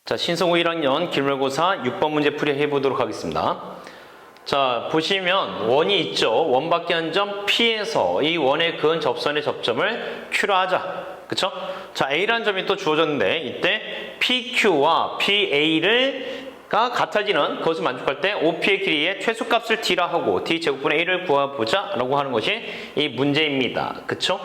자, 신성우 1학년 기말고사 6번 문제 풀이해 보도록 하겠습니다. 자, 보시면 원이 있죠. 원밖에 한 점 P에서 이 원에 그은 접선의 접점을 Q라 하자. 그쵸? 자, A라는 점이 또 주어졌는데 이때 PQ와 PA가 같아지는 그것을 만족할 때 OP의 길이의 최소값을 D라 하고 D 제곱분의 1을 구해보자 라고 하는 것이 이 문제입니다. 그쵸?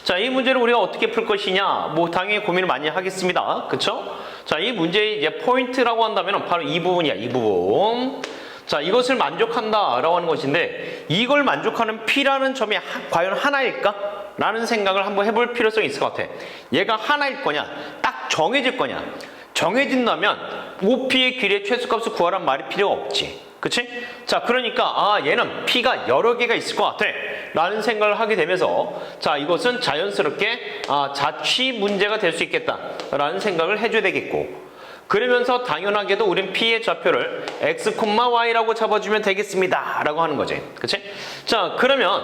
자, 이 문제를 우리가 어떻게 풀 것이냐? 뭐 당연히 고민을 많이 하겠습니다. 그쵸? 자, 이 문제의 이제 포인트라고 한다면 바로 이 부분이야, 이 부분. 자, 이것을 만족한다라고 하는 것인데 이걸 만족하는 P라는 점이 과연 하나일까? 라는 생각을 한번 해볼 필요성이 있을 것 같아. 얘가 하나일 거냐? 딱 정해질 거냐? 정해진다면 OP의 길이의 최소값을 구하란 말이 필요가 없지. 그치? 자, 그러니까 얘는 P가 여러 개가 있을 것 같아 라는 생각을 하게 되면서 자, 이것은 자연스럽게 자취 문제가 될 수 있겠다 라는 생각을 해줘야 되겠고, 그러면서 당연하게도 우린 P의 좌표를 x, y라고 잡아주면 되겠습니다 라고 하는 거지. 그치? 자, 그러면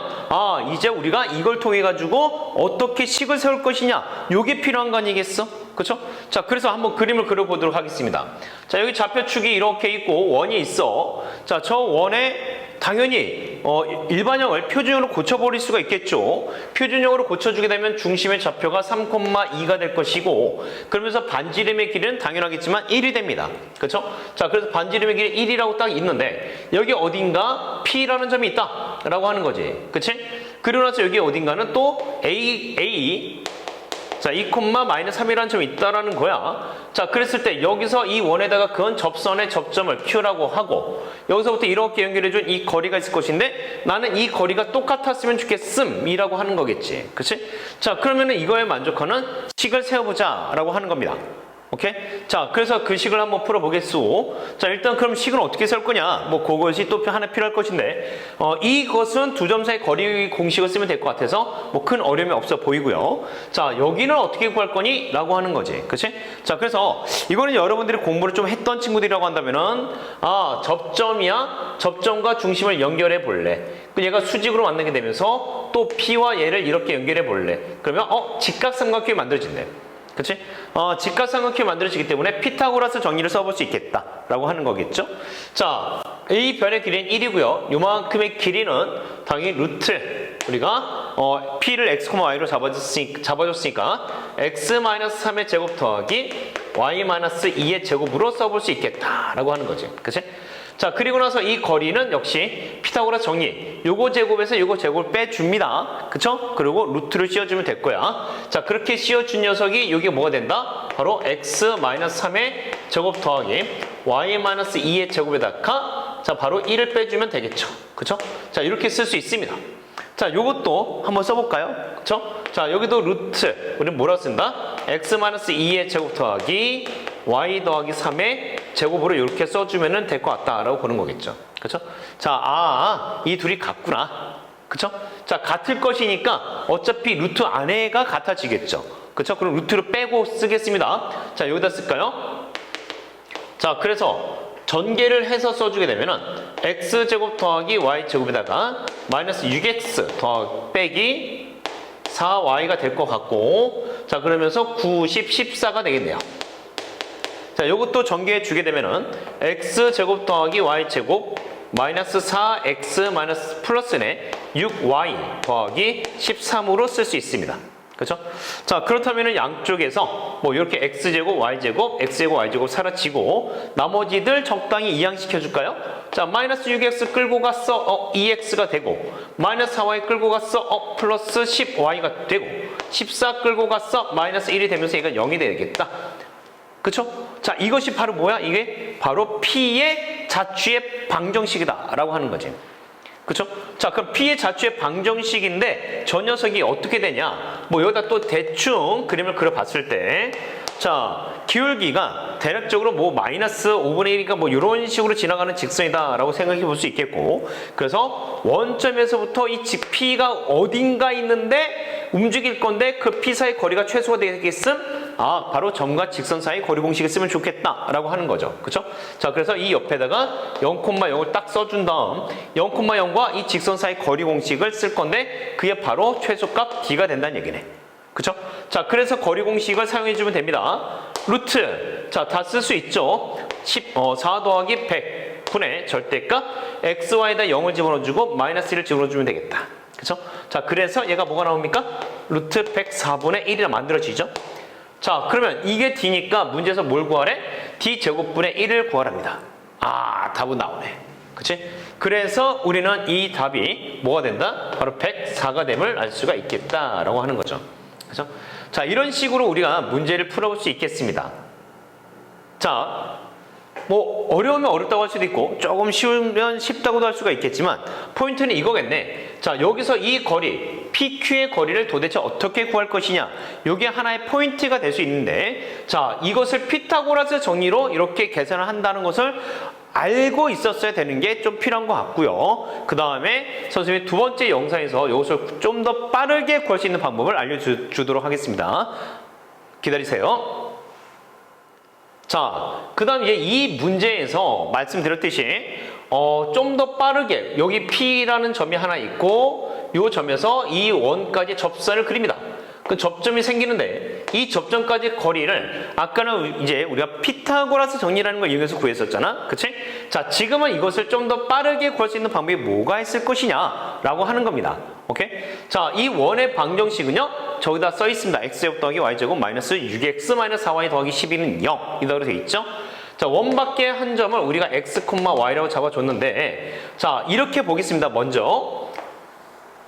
이제 우리가 이걸 통해 가지고 어떻게 식을 세울 것이냐, 요게 필요한 거 아니겠어? 그쵸? 자, 그래서 한번 그림을 그려보도록 하겠습니다. 자, 여기 좌표축이 이렇게 있고 원이 있어. 자, 저 원에 당연히 일반형을 표준형으로 고쳐버릴 수가 있겠죠. 표준형으로 고쳐주게 되면 중심의 좌표가 3,2가 될 것이고, 그러면서 반지름의 길이는 당연하겠지만 1이 됩니다. 그렇죠? 자, 그래서 반지름의 길이 1이라고 딱 있는데 여기 어딘가 P라는 점이 있다 라고 하는 거지. 그치? 그리고 나서 여기 어딘가는 또 자, 2,-3이라는 점이 있다라는 거야. 자, 그랬을 때 여기서 이 원에다가 그은 접선의 접점을 Q라고 하고, 여기서부터 이렇게 연결해준 이 거리가 있을 것인데 나는 이 거리가 똑같았으면 좋겠음이라고 하는 거겠지. 그치? 자, 그러면은 이거에 만족하는 식을 세워보자 라고 하는 겁니다. 오케이? 자, 그래서 그 식을 한번 풀어보겠소. 자, 일단 그럼 식은 어떻게 세울 거냐? 뭐 그것이 또 하나 필요할 것인데 이것은 두 점 사이 거리 공식을 쓰면 될 것 같아서 뭐 큰 어려움이 없어 보이고요. 자, 여기는 어떻게 구할 거니? 라고 하는 거지. 그치? 자, 그래서 이거는 여러분들이 공부를 좀 했던 친구들이라고 한다면은 접점이야. 접점과 중심을 연결해 볼래. 얘가 수직으로 만나게 되면서 또 P와 얘를 이렇게 연결해 볼래. 그러면 직각삼각형이 만들어진대. 그치? 직각삼각형이 만들어지기 때문에 피타고라스 정리를 써볼 수 있겠다라고 하는 거겠죠? 자, 이 변의 길이는 1이고요. 요만큼의 길이는 당연히 루트, 우리가 P를 x, y로 잡아줬으니까 x-3의 제곱 더하기 y-2의 제곱으로 써볼 수 있겠다라고 하는 거지. 그치? 자, 그리고 나서 이 거리는 역시 피타고라스 정리, 요거 제곱에서 요거 제곱을 빼줍니다. 그쵸? 그리고 루트를 씌워주면 될 거야. 자, 그렇게 씌워준 녀석이 요게 뭐가 된다? 바로 x-3의 제곱 더하기 y-2의 제곱에다가 자, 바로 1을 빼주면 되겠죠. 그쵸? 자, 이렇게 쓸 수 있습니다. 자, 요것도 한번 써볼까요? 그쵸? 자, 여기도 루트, 우리는 뭐라고 쓴다? x-2의 제곱 더하기 y 더하기 3의 제곱으로 이렇게 써주면 될 것 같다라고 보는 거겠죠. 그쵸? 자, 이 둘이 같구나. 그쵸? 자, 같을 것이니까 어차피 루트 안에가 같아지겠죠. 그쵸? 그럼 루트를 빼고 쓰겠습니다. 자, 여기다 쓸까요? 자, 그래서 전개를 해서 써주게 되면은 x제곱 더하기 y제곱에다가 마이너스 6x 더하기 빼기 4y가 될 것 같고, 자, 그러면서 9, 10, 14가 되겠네요. 자, 요것도 전개해 주게 되면은 x제곱 더하기 y제곱 마이너스 4x 마이너스 플러스네 6y 더하기 13으로 쓸 수 있습니다. 그렇죠? 자, 그렇다면은 양쪽에서 뭐 이렇게 x제곱 y제곱 x제곱 y제곱 사라지고 나머지들 적당히 이항시켜 줄까요? 자, 마이너스 6x 끌고 갔어 2x가 되고, 마이너스 4y 끌고 갔어 플러스 10y가 되고, 14 끌고 갔어 마이너스 1이 되면서 얘가 0이 되겠다. 그쵸? 자, 이것이 바로 뭐야? 이게 바로 P의 자취의 방정식이다 라고 하는 거지. 그쵸? 자, 그럼 P의 자취의 방정식인데 저 녀석이 어떻게 되냐? 뭐 여기다 또 대충 그림을 그려봤을 때, 자, 기울기가 대략적으로 뭐 마이너스 5분의 1이니까 뭐 이런 식으로 지나가는 직선이다 라고 생각해 볼 수 있겠고, 그래서 원점에서부터 이 P가 어딘가 있는데 움직일 건데 그 P 사이 거리가 최소가 되겠음? 바로 점과 직선 사이 거리 공식을 쓰면 좋겠다라고 하는 거죠. 그쵸? 자, 그래서 이 옆에다가 0,0을 딱 써준 다음 0,0과 이 직선 사이 거리 공식을 쓸 건데 그게 바로 최소값 D가 된다는 얘기네. 그쵸? 자, 그래서 거리 공식을 사용해주면 됩니다. 루트, 자, 다 쓸 수 있죠. 4 더하기 100 분의 절대값 xy에다 0을 집어넣어주고 마이너스 1을 집어넣어주면 되겠다. 그쵸? 자, 그래서 얘가 뭐가 나옵니까? 루트 104분의 1이라 만들어지죠. 자, 그러면 이게 d니까 문제에서 뭘 구하래? d제곱분의 1을 구하랍니다. 아, 답은 나오네. 그치? 그래서 우리는 이 답이 뭐가 된다? 바로 104가 됨을 알 수가 있겠다라고 하는 거죠. 그죠? 자, 이런 식으로 우리가 문제를 풀어볼 수 있겠습니다. 자, 뭐 어려우면 어렵다고 할 수도 있고 조금 쉬우면 쉽다고도 할 수가 있겠지만 포인트는 이거겠네. 자, 여기서 이 거리 PQ의 거리를 도대체 어떻게 구할 것이냐, 이게 하나의 포인트가 될 수 있는데, 자, 이것을 피타고라스 정리로 이렇게 계산을 한다는 것을 알고 있었어야 되는 게 좀 필요한 것 같고요. 그 다음에 선생님이 두 번째 영상에서 이것을 좀 더 빠르게 구할 수 있는 방법을 알려주도록 하겠습니다. 기다리세요. 자, 그 다음 이 문제에서 말씀드렸듯이 좀 더 빠르게 여기 P라는 점이 하나 있고 이 점에서 이 원까지 접선을 그립니다. 그 접점이 생기는데 이 접점까지 거리를 아까는 이제 우리가 피타고라스 정리라는 걸 이용해서 구했었잖아. 그치? 자, 지금은 이것을 좀 더 빠르게 구할 수 있는 방법이 뭐가 있을 것이냐 라고 하는 겁니다. 오케이? 자, 이 원의 방정식은요, 저기다 써 있습니다. x제곱 더하기 y제곱 마이너스 6x 마이너스 4y 더하기 12는 0 이다로 되어 있죠. 자, 원 밖에 한 점을 우리가 x, y라고 잡아줬는데, 자, 이렇게 보겠습니다. 먼저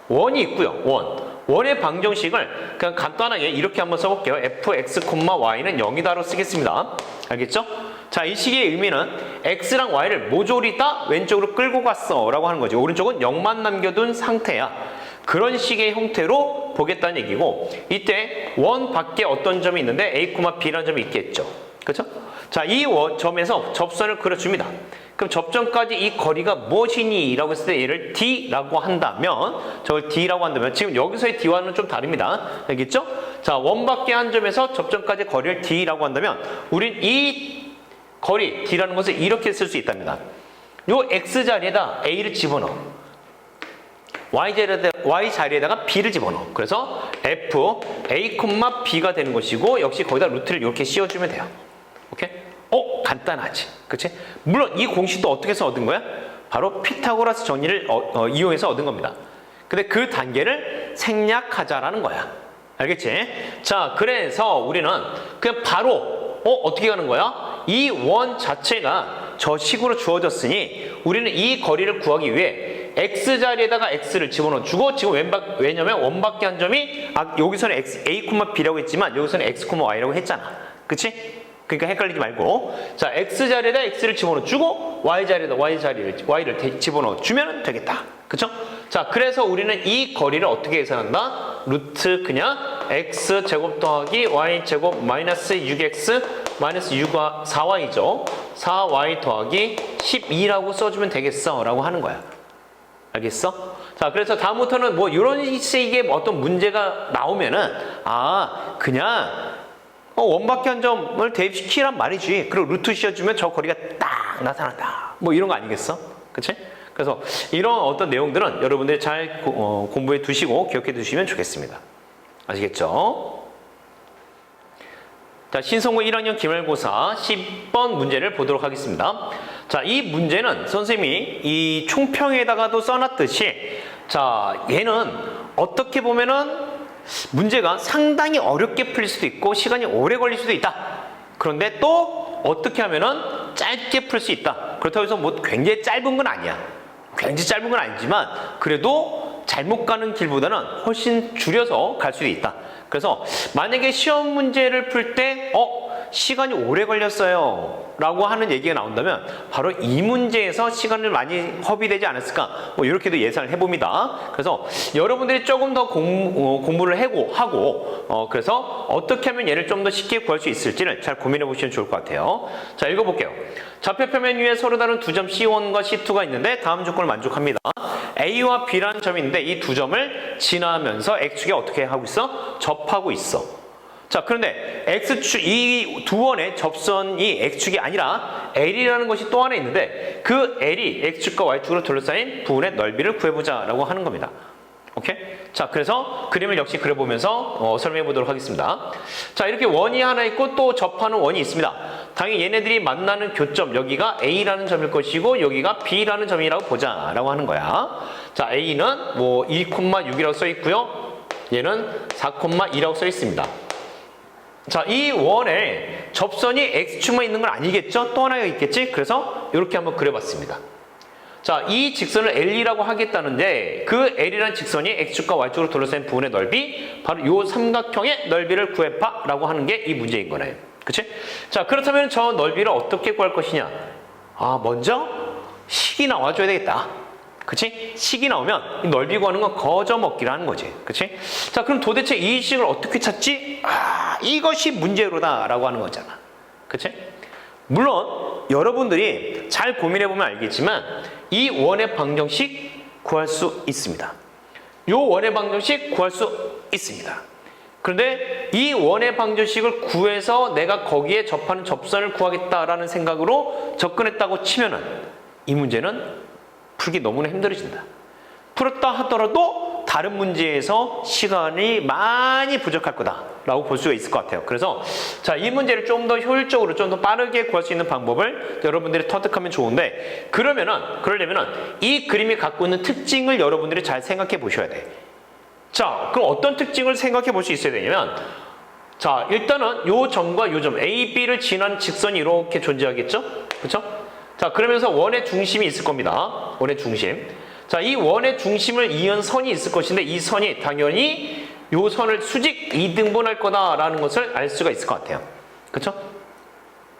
원이 있고요. 원의 방정식을 그냥 간단하게 이렇게 한번 써볼게요. fx, y는 0이다로 쓰겠습니다. 알겠죠? 자, 이 식의 의미는 x랑 y를 모조리 다 왼쪽으로 끌고 갔어 라고 하는 거죠. 오른쪽은 0만 남겨둔 상태야. 그런 식의 형태로 보겠다는 얘기고, 이때 원 밖에 어떤 점이 있는데 a, b라는 점이 있겠죠. 그렇죠? 자, 이 점에서 접선을 그려줍니다. 그럼 접점까지 이 거리가 무엇이니? 라고 했을 때 얘를 d라고 한다면, 저걸 d라고 한다면, 지금 여기서의 d와는 좀 다릅니다. 알겠죠? 자, 원 밖에 한 점에서 접점까지 거리를 d라고 한다면, 우린 이 거리 d라는 것을 이렇게 쓸 수 있답니다. 요 x 자리에다 a를 집어넣어. y 자리에다가 b를 집어넣어. 그래서 f, a, b가 되는 것이고, 역시 거기다 루트를 이렇게 씌워주면 돼요. 오케이? 간단하지. 그치? 물론 이 공식도 어떻게 해서 얻은 거야? 바로 피타고라스 정리를 이용해서 얻은 겁니다. 근데 그 단계를 생략하자라는 거야. 알겠지? 자, 그래서 우리는 그냥 바로 어떻게 가는 거야? 이 원 자체가 저 식으로 주어졌으니 우리는 이 거리를 구하기 위해 x 자리에다가 x를 집어넣어 주고, 지금 왜냐면 원 밖에 한 점이 여기서는 a, b라고 했지만 여기서는 x, y라고 했잖아. 그치? 그러니까 헷갈리지 말고, 자, x 자리에다 x를 집어넣어 주고 y 자리에다 y를 집어넣어 주면 되겠다. 그쵸? 자, 그래서 우리는 이 거리를 어떻게 계산한다? 루트 그냥 x 제곱 더하기 y 제곱 마이너스 6x 마이너스 4y죠. 4y 더하기 12라고 써주면 되겠어 라고 하는 거야. 알겠어? 자, 그래서 다음부터는 뭐 이런 식의 어떤 문제가 나오면은 그냥 원 밖에 한 점을 대입시키란 말이지. 그리고 루트 씌워주면 저 거리가 딱 나타난다. 뭐 이런 거 아니겠어? 그치? 그래서 이런 어떤 내용들은 여러분들이 잘 공부해 두시고 기억해 두시면 좋겠습니다. 아시겠죠? 자, 신성고 1학년 기말고사 10번 문제를 보도록 하겠습니다. 자, 이 문제는 선생님이 이 총평에다가도 써놨듯이, 자, 얘는 어떻게 보면은 문제가 상당히 어렵게 풀릴 수도 있고 시간이 오래 걸릴 수도 있다. 그런데 또 어떻게 하면은 짧게 풀 수 있다. 그렇다고 해서 뭐 굉장히 짧은 건 아니야. 굉장히 짧은 건 아니지만 그래도 잘못 가는 길보다는 훨씬 줄여서 갈 수도 있다. 그래서 만약에 시험 문제를 풀 때 시간이 오래 걸렸어요 라고 하는 얘기가 나온다면 바로 이 문제에서 시간을 많이 허비되지 않았을까, 뭐 이렇게도 예상을 해봅니다. 그래서 여러분들이 조금 더 공부를 하고 그래서 어떻게 하면 얘를 좀 더 쉽게 구할 수 있을지를 잘 고민해 보시면 좋을 것 같아요. 자, 읽어볼게요. 좌표표면 위에 서로 다른 두 점 C1과 C2가 있는데 다음 조건을 만족합니다. A와 B라는 점이 있는데 이 두 점을 지나면서 X축에 어떻게 하고 있어? 접하고 있어. 자, 그런데 X축, 이 두 원의 접선이 X축이 아니라 L이라는 것이 또 하나 있는데 그 L이 X축과 Y축으로 둘러싸인 부분의 넓이를 구해보자 라고 하는 겁니다. 오케이? 자, 그래서 그림을 역시 그려보면서 설명해 보도록 하겠습니다. 자, 이렇게 원이 하나 있고 또 접하는 원이 있습니다. 당연히 얘네들이 만나는 교점, 여기가 A라는 점일 것이고 여기가 B라는 점이라고 보자라고 하는 거야. 자, A는 뭐 2,6이라고 써 있고요. 얘는 4,2라고 써 있습니다. 자, 이 원에 접선이 X축만 있는 건 아니겠죠? 또 하나가 있겠지? 그래서 이렇게 한번 그려봤습니다. 자, 이 직선을 L이라고 하겠다는데 그 L이라는 직선이 X축과 Y축으로 둘러싼 부분의 넓이, 바로 이 삼각형의 넓이를 구해봐라고 하는 게 이 문제인 거네. 그치? 자, 그렇다면 저 넓이를 어떻게 구할 것이냐? 아, 먼저 식이 나와줘야 되겠다. 그치? 식이 나오면 이 넓이 구하는 건 거저 먹기를 하는 거지. 그치? 자, 그럼 도대체 이 식을 어떻게 찾지? 아, 이것이 문제로다라고 하는 거잖아. 그치? 물론 여러분들이 잘 고민해보면 알겠지만 이 원의 방정식 구할 수 있습니다. 이 원의 방정식 구할 수 있습니다. 그런데 이 원의 방정식을 구해서 내가 거기에 접하는 접선을 구하겠다라는 생각으로 접근했다고 치면은 이 문제는 풀기 너무나 힘들어진다. 풀었다 하더라도 다른 문제에서 시간이 많이 부족할 거다라고 볼 수가 있을 것 같아요. 그래서 자, 이 문제를 좀 더 효율적으로 좀 더 빠르게 구할 수 있는 방법을 여러분들이 터득하면 좋은데, 그러려면은 이 그림이 갖고 있는 특징을 여러분들이 잘 생각해 보셔야 돼. 자, 그럼 어떤 특징을 생각해 볼 수 있어야 되냐면, 자, 일단은 요 점과 요 점 A, B를 지난 직선이 이렇게 존재하겠죠? 그렇죠? 자, 그러면서 원의 중심이 있을 겁니다. 원의 중심. 자, 이 원의 중심을 이은 선이 있을 것인데 이 선이 당연히 요 선을 수직 2등분할 거다라는 것을 알 수가 있을 것 같아요. 그렇죠?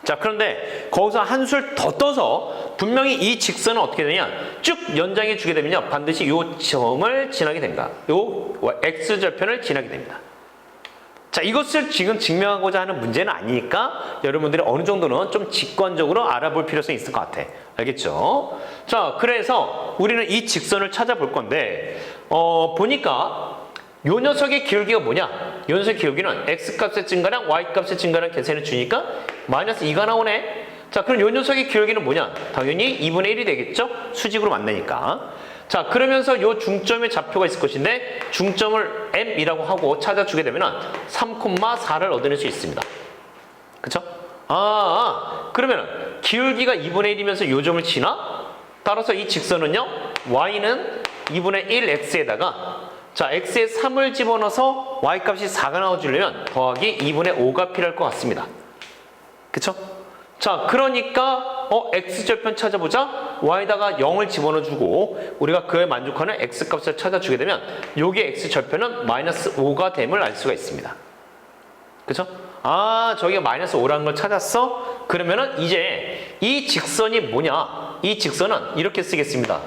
자, 그런데 거기서 한술 더 떠서 분명히 이 직선은 어떻게 되냐? 쭉 연장해 주게 되면요, 반드시 요 점을 지나게 됩니다. 요 X절편을 지나게 됩니다. 자, 이것을 지금 증명하고자 하는 문제는 아니니까 여러분들이 어느 정도는 좀 직관적으로 알아볼 필요성이 있을 것 같아. 알겠죠? 자, 그래서 우리는 이 직선을 찾아볼 건데 보니까 요 녀석의 기울기가 뭐냐? 요 녀석의 기울기는 X값의 증가랑 Y값의 증가랑 계산해 주니까 마이너스 2가 나오네. 자, 그럼 요 녀석의 기울기는 뭐냐? 당연히 2분의 1이 되겠죠? 수직으로 만나니까. 자, 그러면서 요 중점의 좌표가 있을 것인데 중점을 M이라고 하고 찾아주게 되면 3,4를 얻어낼 수 있습니다. 그쵸? 그러면 기울기가 2분의 1이면서 요 점을 지나? 따라서 이 직선은요, Y는 2분의 1X에다가 자, X에 3을 집어넣어서 Y값이 4가 나와주려면 더하기 2분의 5가 필요할 것 같습니다. 그쵸? 자, 그러니까 X절편 찾아보자. Y에다가 0을 집어넣어주고 우리가 그에 만족하는 X값을 찾아주게 되면 여기 X절편은 마이너스 5가 됨을 알 수가 있습니다. 그쵸? 저기가 마이너스 5라는 걸 찾았어? 그러면은 이제 이 직선이 뭐냐? 이 직선은 이렇게 쓰겠습니다.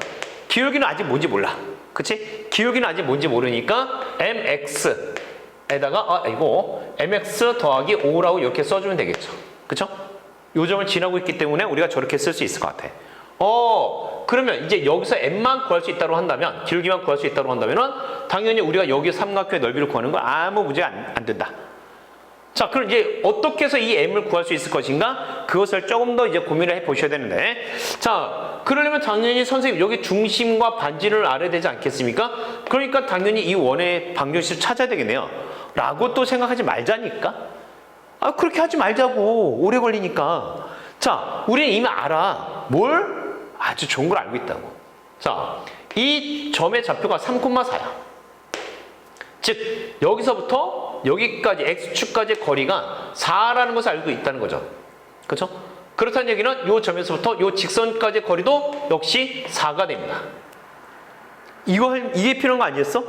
기울기는 아직 뭔지 몰라. 그치? 기울기는 아직 뭔지 모르니까 MX에다가 이거 MX 더하기 5라고 이렇게 써주면 되겠죠. 그쵸? 요 점을 지나고 있기 때문에 우리가 저렇게 쓸 수 있을 것 같아. 그러면 이제 여기서 M만 구할 수 있다고 한다면, 기울기만 구할 수 있다고 한다면은 당연히 우리가 여기 삼각형의 넓이를 구하는 건 아무 문제가 안 된다. 자, 그럼 이제 어떻게 해서 이 M을 구할 수 있을 것인가? 그것을 조금 더 이제 고민을 해 보셔야 되는데, 자, 그러려면 당연히 선생님 여기 중심과 반지를 알아야 되지 않겠습니까? 그러니까 당연히 이 원의 방정식을 찾아야 되겠네요. 라고 또 생각하지 말자니까. 그렇게 하지 말자고. 오래 걸리니까. 자, 우리는 이미 알아. 뭘? 아주 좋은 걸 알고 있다고. 자, 이 점의 좌표가 3,4야. 즉, 여기서부터 여기까지 X축까지의 거리가 4라는 것을 알고 있다는 거죠. 그렇죠? 그렇다는 얘기는 이 점에서부터 이 직선까지의 거리도 역시 4가 됩니다. 이게 필요한 거 아니었어?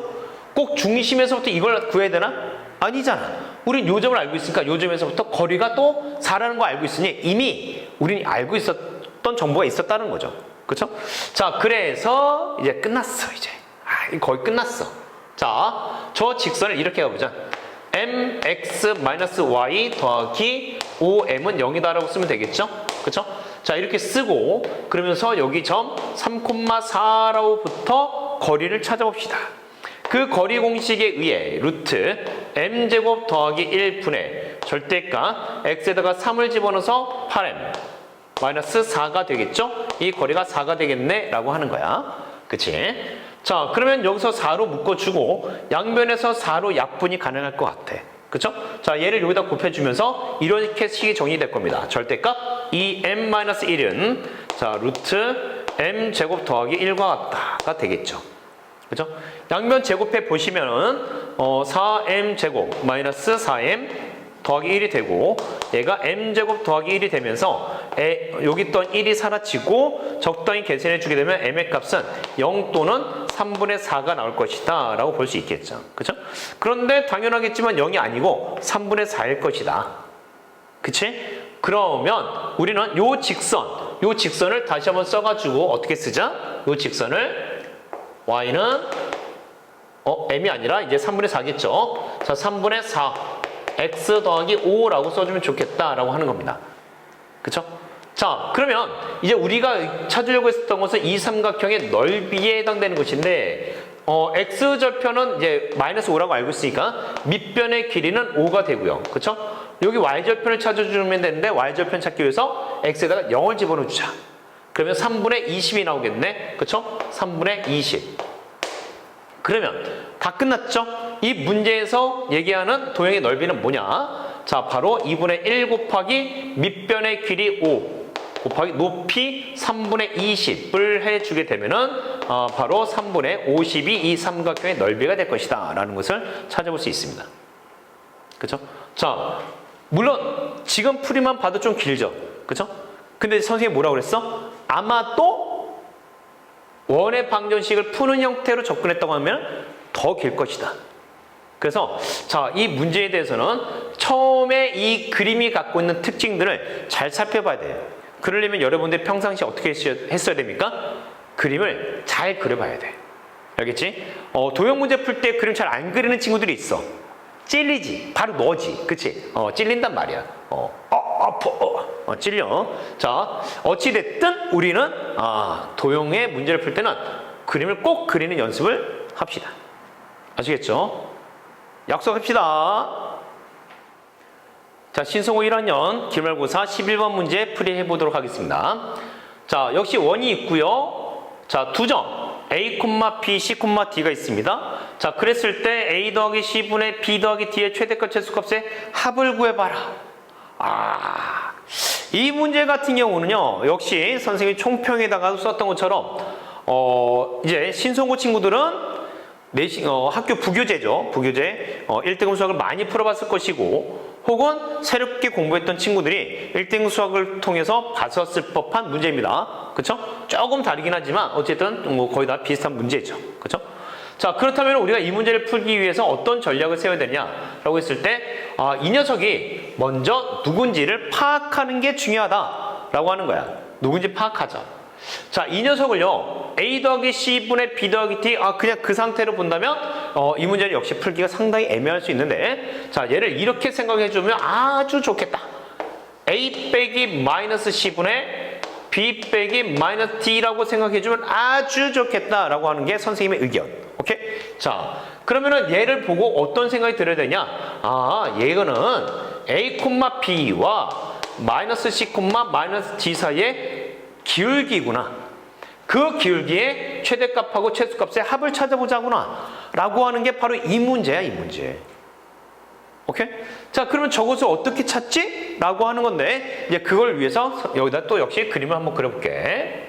꼭 중심에서부터 이걸 구해야 되나? 아니잖아. 우린 요 점을 알고 있으니까 요 점에서부터 거리가 또 4라는 거 알고 있으니 이미 우린 알고 있었던 정보가 있었다는 거죠. 그렇죠? 자, 그래서 이제 끝났어. 이제 거의 끝났어. 자, 저 직선을 이렇게 가보자. mx-y 더하기 5m은 0이다라고 쓰면 되겠죠? 그렇죠? 자, 이렇게 쓰고 그러면서 여기 점 3,4로부터 거리를 찾아봅시다. 그 거리 공식에 의해 루트 m제곱 더하기 1분의 절대값 x에다가 3을 집어넣어서 8m 마이너스 4가 되겠죠? 이 거리가 4가 되겠네 라고 하는 거야. 그치? 자, 그러면 여기서 4로 묶어주고 양변에서 4로 약분이 가능할 것 같아. 그쵸? 자, 얘를 여기다 곱해주면서 이렇게 식이 정리될 겁니다. 절대값 2m-1은 자, 루트 m제곱 더하기 1과 같다가 되겠죠. 그죠? 양변 제곱해 보시면은 4m제곱 마이너스 4m 더하기 1이 되고 얘가 m제곱 더하기 1이 되면서 여기 있던 1이 사라지고 적당히 계산해 주게 되면 m의 값은 0 또는 3분의 4가 나올 것이다 라고 볼 수 있겠죠. 그죠? 그런데 당연하겠지만 0이 아니고 3분의 4일 것이다. 그치? 그러면 우리는 요 직선을 다시 한번 써가지고 어떻게 쓰자? 요 직선을 y는 m이 아니라 이제 3분의 4겠죠. 자, 3분의 4 x 더하기 5라고 써주면 좋겠다라고 하는 겁니다. 그쵸? 자, 그러면 이제 우리가 찾으려고 했었던 것은 이 삼각형의 넓이에 해당되는 것인데 x절편은 이제 마이너스 5라고 알고 있으니까 밑변의 길이는 5가 되고요. 그쵸? 여기 y절편을 찾아주면 되는데 y절편 찾기 위해서 x에다가 0을 집어넣어주자. 그러면 3분의 20이 나오겠네. 그쵸? 3분의 20. 그러면 다 끝났죠? 이 문제에서 얘기하는 도형의 넓이는 뭐냐? 자, 바로 2분의 1 곱하기 밑변의 길이 5 곱하기 높이 3분의 20을 해주게 되면은 바로 3분의 50이 이 삼각형의 넓이가 될 것이다 라는 것을 찾아볼 수 있습니다. 그쵸? 자, 물론 지금 풀이만 봐도 좀 길죠? 그쵸? 근데 선생님이 뭐라고 그랬어? 아마도 원의 방정식을 푸는 형태로 접근했다고 하면 더 길 것이다. 그래서 자, 이 문제에 대해서는 처음에 이 그림이 갖고 있는 특징들을 잘 살펴봐야 돼요. 그러려면 여러분들 평상시에 어떻게 했어야 됩니까? 그림을 잘 그려봐야 돼. 알겠지? 도형 문제 풀 때 그림 잘 안 그리는 친구들이 있어. 찔리지. 바로 너지. 그치? 찔린단 말이야. 아파. 찔려. 자, 어찌됐든 우리는 도형의 문제를 풀 때는 그림을 꼭 그리는 연습을 합시다. 아시겠죠? 약속합시다. 자, 신성호 1학년 기말고사 11번 문제 풀이해 보도록 하겠습니다. 자, 역시 원이 있고요. 자, 두 점 a, b, c, d가 있습니다. 자, 그랬을 때 a 더하기 c분의 b 더하기 d의 최대값 최소값의 합을 구해봐라. 이 문제 같은 경우는요, 역시 선생님이 총평에다가 썼던 것처럼 이제 신성고 친구들은 학교 부교재죠. 부교재 1등급 수학을 많이 풀어봤을 것이고, 혹은 새롭게 공부했던 친구들이 1등급 수학을 통해서 봤었을 법한 문제입니다. 그쵸? 조금 다르긴 하지만 어쨌든 뭐 거의 다 비슷한 문제죠. 그쵸? 자, 그렇다면 우리가 이 문제를 풀기 위해서 어떤 전략을 세워야 되냐라고 했을 때 이 녀석이 먼저 누군지를 파악하는 게 중요하다라고 하는 거야. 누군지 파악하자. 자, 이 녀석을요, a 더하기 c분의 b 더하기 d, 그냥 그 상태로 본다면 이 문제는 역시 풀기가 상당히 애매할 수 있는데, 자, 얘를 이렇게 생각해 주면 아주 좋겠다. a 빼기 마이너스 c분의 b 빼기 마이너스 d라고 생각해 주면 아주 좋겠다라고 하는 게 선생님의 의견. 오케이? 자, 그러면은 얘를 보고 어떤 생각이 들어야 되냐? 얘는 a, b와 마이너스 c, 마이너스 d 사이에 기울기구나. 그 기울기의 최대값하고 최소값의 합을 찾아보자구나 라고 하는 게 바로 이 문제야, 이 문제. 오케이? 자, 그러면 저것을 어떻게 찾지? 라고 하는 건데, 이제 그걸 위해서 여기다 또 역시 그림을 한번 그려볼게.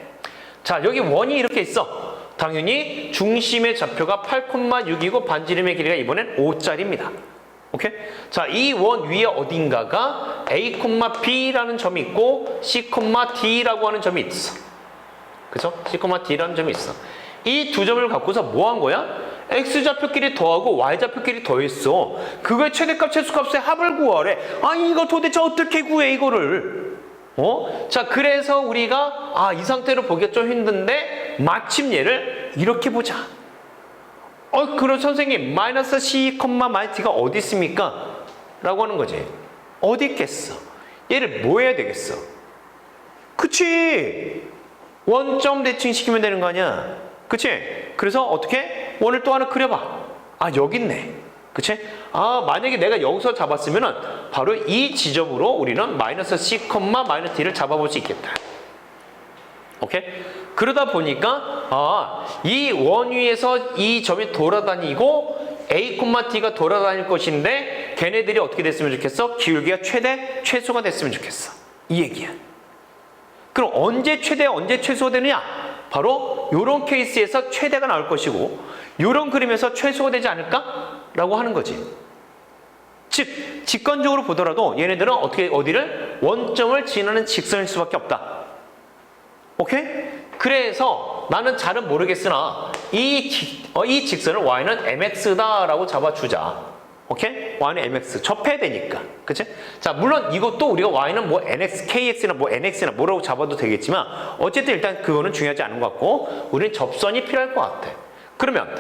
자, 여기 원이 이렇게 있어. 당연히 중심의 좌표가 8,6이고 반지름의 길이가 이번엔 5짜리입니다. 오케이? 자, 이 원 위에 어딘가가 a, b라는 점이 있고 c, d라고 하는 점이 있어. 그죠? c, d라는 점이 있어. 이 두 점을 갖고서 뭐 한 거야? x좌표끼리 더하고 y좌표끼리 더했어. 그거의 최대값, 최소값의 합을 구하래. 이거 도대체 어떻게 구해, 이거를? 자, 그래서 우리가 이 상태로 보기가 좀 힘든데 마침 얘를 이렇게 보자. 그럼 선생님, 마이너스 c, 마이너스 d가 어디 있습니까? 라고 하는 거지. 어디 있겠어? 얘를 뭐 해야 되겠어? 그치? 원점 대칭시키면 되는 거 아니야? 그치? 그래서 어떻게? 원을 또 하나 그려봐. 여기 있네. 그치? 만약에 내가 여기서 잡았으면은 바로 이 지점으로 우리는 마이너스 c, 마이너스 d를 잡아볼 수 있겠다. 오케이? 그러다 보니까 이 원위에서 이 점이 돌아다니고 A, T가 돌아다닐 것인데 걔네들이 어떻게 됐으면 좋겠어? 기울기가 최소가 됐으면 좋겠어. 이 얘기야. 그럼 언제 최대, 언제 최소가 되느냐? 바로 이런 케이스에서 최대가 나올 것이고 이런 그림에서 최소가 되지 않을까? 라고 하는 거지. 즉, 직관적으로 보더라도 얘네들은 어디를? 원점을 지나는 직선일 수밖에 없다. 오케이? 그래서 나는 잘은 모르겠으나 이 직선을 y는 mx다라고 잡아주자. 오케이? y는 mx. 접해야 되니까. 그치? 자, 물론 이것도 우리가 y는 뭐 nx, kx나 뭐 nx나 뭐라고 잡아도 되겠지만 어쨌든 일단 그거는 중요하지 않은 것 같고 우리는 접선이 필요할 것 같아. 그러면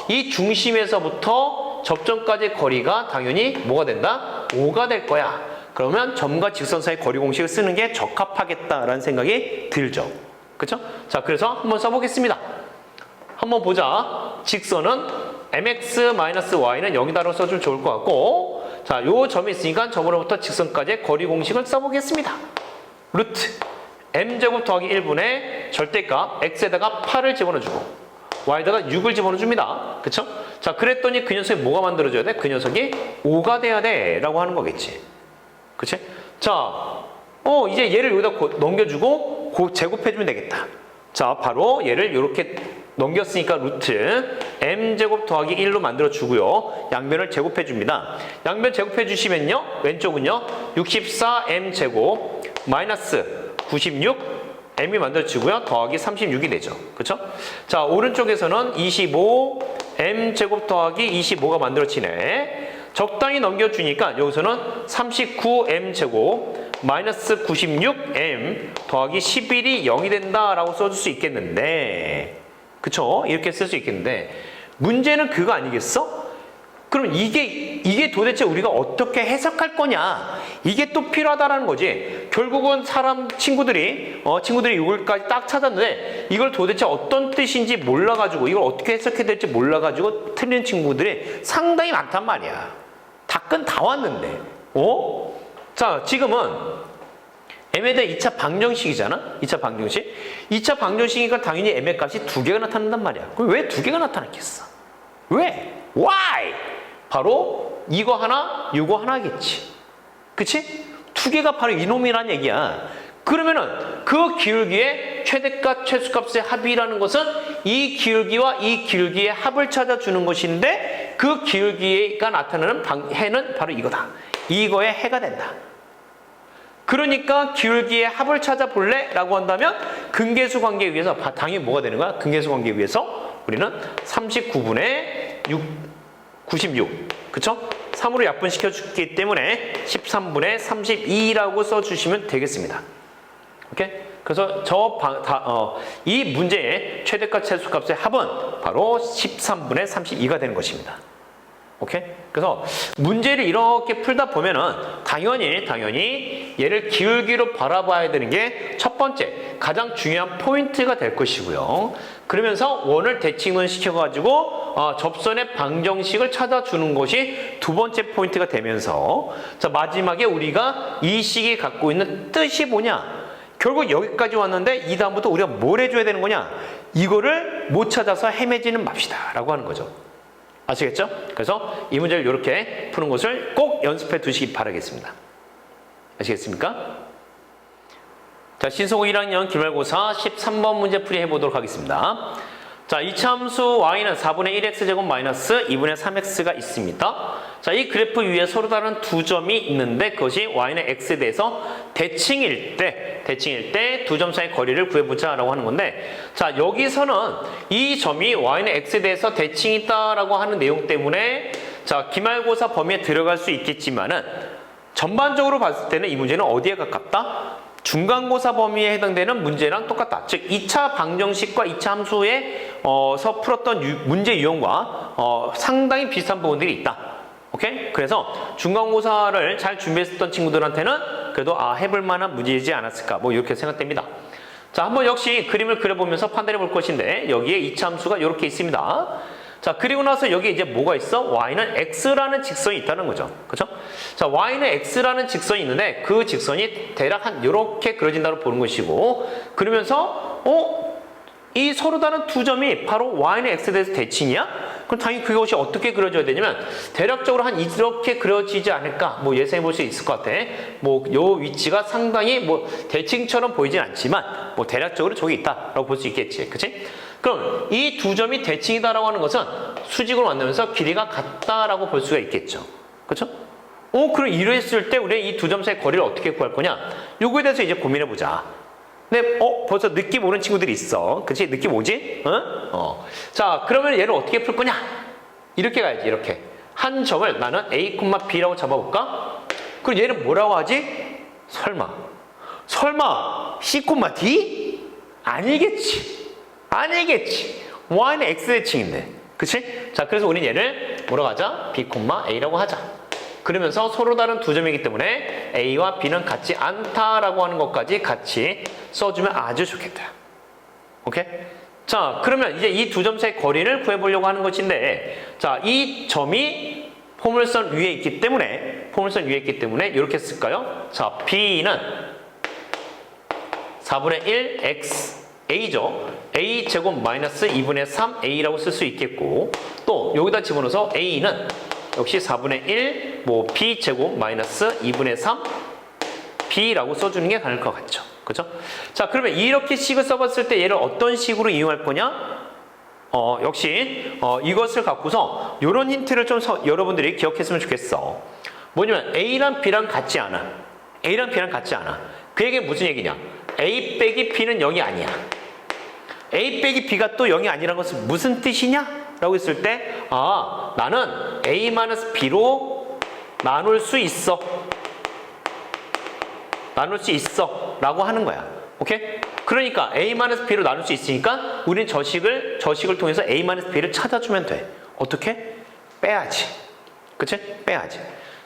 이 중심에서부터 접점까지의 거리가 당연히 뭐가 된다? 5가 될 거야. 그러면 점과 직선 사이 거리 공식을 쓰는 게 적합하겠다라는 생각이 들죠. 그쵸? 자, 그래서 한번 써보겠습니다. 한번 보자. 직선은 mx-y는 여기다로 써주면 좋을 것 같고 자, 요 점이 있으니까 점으로부터 직선까지의 거리 공식을 써보겠습니다. 루트 m제곱 더하기 1분의 절대값 x에다가 8을 집어넣어주고 y에다가 6을 집어넣어줍니다. 그쵸? 자, 그랬더니 그 녀석이 뭐가 만들어져야 돼? 그 녀석이 5가 돼야 돼 라고 하는 거겠지. 그치? 자, 이제 얘를 여기다 넘겨주고 제곱해주면 되겠다. 자, 바로 얘를 이렇게 넘겼으니까 루트 m제곱 더하기 1로 만들어주고요. 양변을 제곱해줍니다. 양변 제곱해주시면요. 왼쪽은요. 64m제곱 마이너스 96 m이 만들어지고요. 더하기 36이 되죠. 그쵸? 자, 오른쪽에서는 25 m제곱 더하기 25가 만들어지네. 적당히 넘겨주니까 여기서는 39m제곱 마이너스 96m 더하기 11이 0이 된다라고 써줄 수 있겠는데 그쵸? 이렇게 쓸 수 있겠는데 문제는 그거 아니겠어? 그럼 이게 도대체 우리가 어떻게 해석할 거냐? 이게 또 필요하다라는 거지. 결국은 친구들이 이걸까지 딱 찾았는데 이걸 도대체 어떤 뜻인지 몰라가지고 이걸 어떻게 해석해야 될지 몰라가지고 틀린 친구들이 상당히 많단 말이야. 답은 다 왔는데. 자, 지금은 m에 대한 2차 방정식이잖아? 2차 방정식. 2차 방정식이니까 당연히 m의 값이 2개가 나타난단 말이야. 그럼 왜 2개가 나타났겠어? 왜? Why? 바로 이거 하나, 이거 하나겠지. 그치? 2개가 바로 이놈이란 얘기야. 그러면은 그 기울기의 최대값, 최소값의 합이라는 것은 이 기울기와 이 기울기의 합을 찾아주는 것인데 그 기울기가 나타나는 해는 바로 이거다. 이거의 해가 된다. 그러니까 기울기의 합을 찾아볼래? 라고 한다면 근계수 관계에 의해서 당연히 뭐가 되는 거야? 근계수 관계에 의해서 우리는 39분의 96 그쵸? 3으로 약분시켜주기 때문에 13분의 32라고 써주시면 되겠습니다. 오케이? 그래서 이 문제의 최대값 최소값의 합은 바로 13분의 32가 되는 것입니다. 오케이? 그래서 문제를 이렇게 풀다 보면은 당연히 얘를 기울기로 바라봐야 되는 게 첫 번째 가장 중요한 포인트가 될 것이고요. 그러면서 원을 대칭을 시켜가지고 접선의 방정식을 찾아주는 것이 두 번째 포인트가 되면서 자, 마지막에 우리가 이 식이 갖고 있는 뜻이 뭐냐? 결국 여기까지 왔는데 이 다음부터 우리가 뭘 해줘야 되는 거냐? 이거를 못 찾아서 헤매지는 맙시다 라고 하는 거죠. 아시겠죠? 그래서 이 문제를 이렇게 푸는 것을 꼭 연습해 두시기 바라겠습니다. 아시겠습니까? 자, 신속호 1학년 기말고사 13번 문제 풀이 해보도록 하겠습니다. 자, 이차함수 y는 4분의 1x제곱 마이너스 2분의 3x가 있습니다. 자, 이 그래프 위에 서로 다른 두 점이 있는데 그것이 y는 x에 대해서 대칭일 때 두 점 사이 거리를 구해보자라고 하는 건데 자, 여기서는 이 점이 y는 x에 대해서 대칭이다라고 하는 내용 때문에 자, 기말고사 범위에 들어갈 수 있겠지만은 전반적으로 봤을 때는 이 문제는 어디에 가깝다? 중간고사 범위에 해당되는 문제랑 똑같다. 즉 2차 방정식과 2차 함수에서 풀었던 문제 유형과 상당히 비슷한 부분들이 있다. 오케이? 그래서 중간고사를 잘 준비했었던 친구들한테는 그래도 해볼 만한 문제이지 않았을까 뭐 이렇게 생각됩니다. 자, 한번 역시 그림을 그려보면서 판단해 볼 것인데 여기에 2차 함수가 이렇게 있습니다. 자, 그리고 나서 여기 이제 뭐가 있어? y는 x라는 직선이 있다는 거죠. 그쵸? 자, y는 x라는 직선이 있는데 그 직선이 대략 한 요렇게 그려진다고 보는 것이고, 그러면서 이 서로 다른 두 점이 바로 y는 x에 대해서 대칭이야? 그럼 당연히 그것이 어떻게 그려져야 되냐면 대략적으로 한 이렇게 그려지지 않을까? 뭐 예상해 볼 수 있을 것 같아. 뭐 요 위치가 상당히 뭐 대칭처럼 보이진 않지만 뭐 대략적으로 저기 있다라고 볼 수 있겠지. 그치? 그럼 이 두 점이 대칭이다라고 하는 것은 수직으로 만나면서 길이가 같다라고 볼 수가 있겠죠. 그렇죠? 그럼 이랬을 때 우리는 이 두 점 사이 거리를 어떻게 구할 거냐? 요거에 대해서 이제 고민해 보자. 근데 벌써 느낌 오는 친구들이 있어. 그치? 느낌 오지? 자, 그러면 얘를 어떻게 풀 거냐? 이렇게 가야지. 이렇게. 한 점을 나는 A, B라고 잡아볼까? 그럼 얘는 뭐라고 하지? 설마 C, D? 아니겠지. y는 x 대칭인데. 그치? 자, 그래서 우리는 얘를 뭐라고 하자? B, A라고 하자. 그러면서 서로 다른 두 점이기 때문에 A와 B는 같지 않다라고 하는 것까지 같이 써주면 아주 좋겠다. 오케이? 자, 그러면 이제 이 두 점 사이 거리를 구해보려고 하는 것인데, 자, 이 점이 포물선 위에 있기 때문에 이렇게 쓸까요? 자, B는 4분의 1 x A죠. A 제곱 마이너스 2분의 3 A라고 쓸 수 있겠고, 또 여기다 집어넣어서 A는 역시 4분의 1 B 제곱 마이너스 2분의 3 B라고 써주는 게 가능할 것 같죠. 그죠? 자, 그러면 이렇게 식을 써봤을 때 얘를 어떤 식으로 이용할 거냐? 역시 이것을 갖고서 이런 힌트를 좀 여러분들이 기억했으면 좋겠어. 뭐냐면 A랑 B랑 같지 않아. 그 얘기는 무슨 얘기냐? A 빼기 B는 0이 아니야. A 빼기 B가 또 0이 아니라는 것은 무슨 뜻이냐? 라고 했을 때, 나는 A-B로 나눌 수 있어 라고 하는 거야. 오케이? 그러니까 A-B로 나눌 수 있으니까 우리는 저식을 통해서 A-B를 찾아주면 돼. 어떻게? 빼야지. 그치? 빼야지.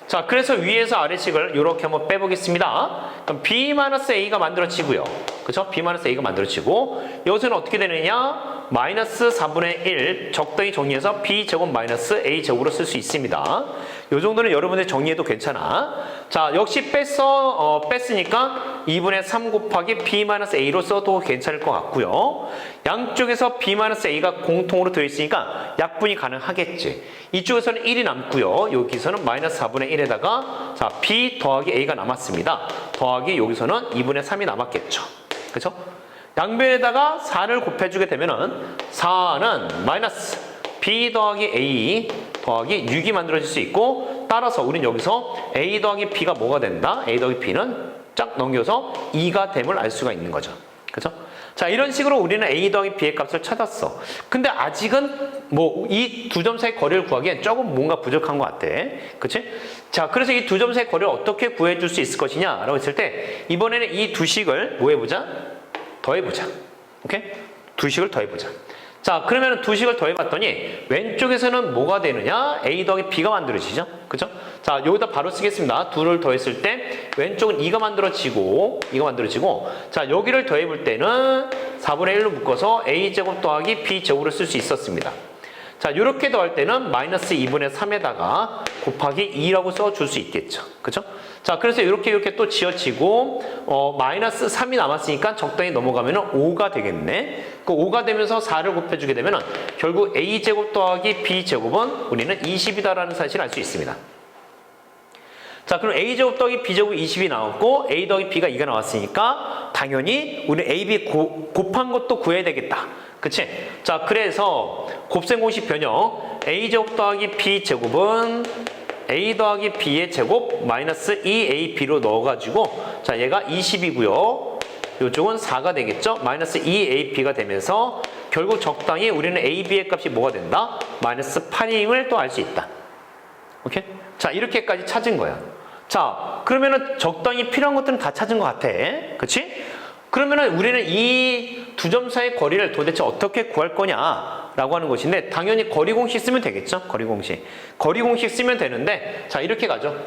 자, 그래서 위에서 아래식을 이렇게 한번 빼보겠습니다. 그럼 B-A가 만들어지고요. 그쵸? B-A가 만들어지고, 여기서는 어떻게 되느냐? 마이너스 4분의 1 적당히 정리해서 B제곱 마이너스 A제곱으로 쓸 수 있습니다. 요 정도는 여러분들 정리해도 괜찮아. 자, 역시 뺐으니까 2분의 3 곱하기 B-A로 써도 괜찮을 것 같고요. 양쪽에서 B-A가 공통으로 들어있으니까 약분이 가능하겠지. 이쪽에서는 1이 남고요. 여기서는 마이너스 4분의 1에다가 자, B 더하기 A가 남았습니다. 더하기 여기서는 2분의 3이 남았겠죠. 그렇죠? 양변에다가 4를 곱해주게 되면은 4는 마이너스 B 더하기 A 더하기 6이 만들어질 수 있고, 따라서 우리는 여기서 A 더하기 B가 뭐가 된다? A 더하기 B는 쫙 넘겨서 2가 됨을 알 수가 있는 거죠. 그렇죠? 자, 이런 식으로 우리는 A 더하기 B의 값을 찾았어. 근데 아직은 뭐 이 두 점 사이 거리를 구하기엔 조금 뭔가 부족한 것 같아. 그치? 자, 그래서 이 두 점 사이 거리를 어떻게 구해줄 수 있을 것이냐? 라고 했을 때, 이번에는 이 두 식을 뭐 해보자? 더해보자. 오케이? 두 식을 더해보자. 자, 그러면 두 식을 더해봤더니 왼쪽에서는 뭐가 되느냐? A 더하기 B가 만들어지죠? 그죠? 자, 여기다 바로 쓰겠습니다. 둘을 더했을 때 왼쪽은 2가 만들어지고 자, 여기를 더해볼 때는 4분의 1로 묶어서 A제곱 더하기 B제곱으로 쓸 수 있었습니다. 자, 이렇게 더할 때는 마이너스 2분의 3에다가 곱하기 2라고 써줄 수 있겠죠. 그죠? 자, 그래서 이렇게 또 지어지고, 마이너스 3이 남았으니까 적당히 넘어가면 5가 되겠네. 그 5가 되면서 4를 곱해주게 되면 결국 A제곱 더하기 B제곱은 우리는 20이다라는 사실을 알 수 있습니다. 자, 그럼 A제곱 더하기 B제곱이 20이 나왔고, A 더하기 B가 2가 나왔으니까 당연히 우리 A, B 곱한 것도 구해야 되겠다. 그치? 자, 그래서 곱셈 공식 변형 A제곱 더하기 B제곱은 A 더하기 B의 제곱 마이너스 2AB로 넣어가지고, 자, 얘가 20이고요. 이쪽은 4가 되겠죠? 마이너스 2AB가 되면서 결국 적당히 우리는 AB의 값이 뭐가 된다? 마이너스 8임을 또 알 수 있다. 오케이? 자, 이렇게까지 찾은 거야. 자, 그러면은 적당히 필요한 것들은 다 찾은 것 같아. 그치? 그러면은 우리는 이 두 점 사이의 거리를 도대체 어떻게 구할 거냐? 라고 하는 것인데, 당연히 거리 공식 쓰면 되겠죠? 거리 공식 쓰면 되는데, 자, 이렇게 가죠.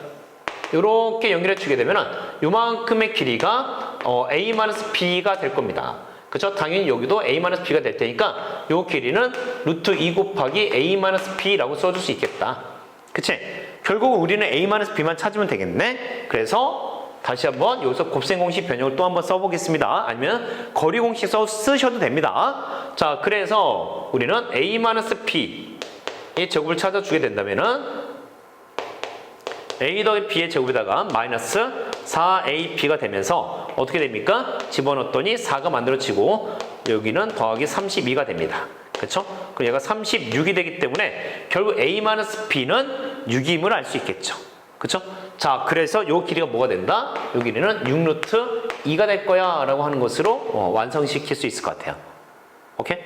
이렇게 연결해 주게 되면은 요만큼의 길이가 A-B가 될 겁니다. 그쵸? 당연히 여기도 a-b가 될 테니까 요 길이는 루트 2 곱하기 a-b라고 써줄 수 있겠다. 그치? 결국 우리는 a-b만 찾으면 되겠네. 그래서 다시 한번 여기서 곱셈 공식 변형을 또 한번 써보겠습니다. 아니면 거리 공식 쓰셔도 됩니다. 자, 그래서 우리는 a-b의 제곱을 찾아주게 된다면은 a 더하기 b의 제곱에다가 마이너스 4ab가 되면서 어떻게 됩니까? 집어넣었더니 4가 만들어지고 여기는 더하기 32가 됩니다. 그렇죠? 그럼 얘가 36이 되기 때문에 결국 a-b는 6임을 알 수 있겠죠. 그렇죠? 자, 그래서 이 길이가 뭐가 된다? 이 길이는 6루트 2가 될 거야 라고 하는 것으로 완성시킬 수 있을 것 같아요. 오케이?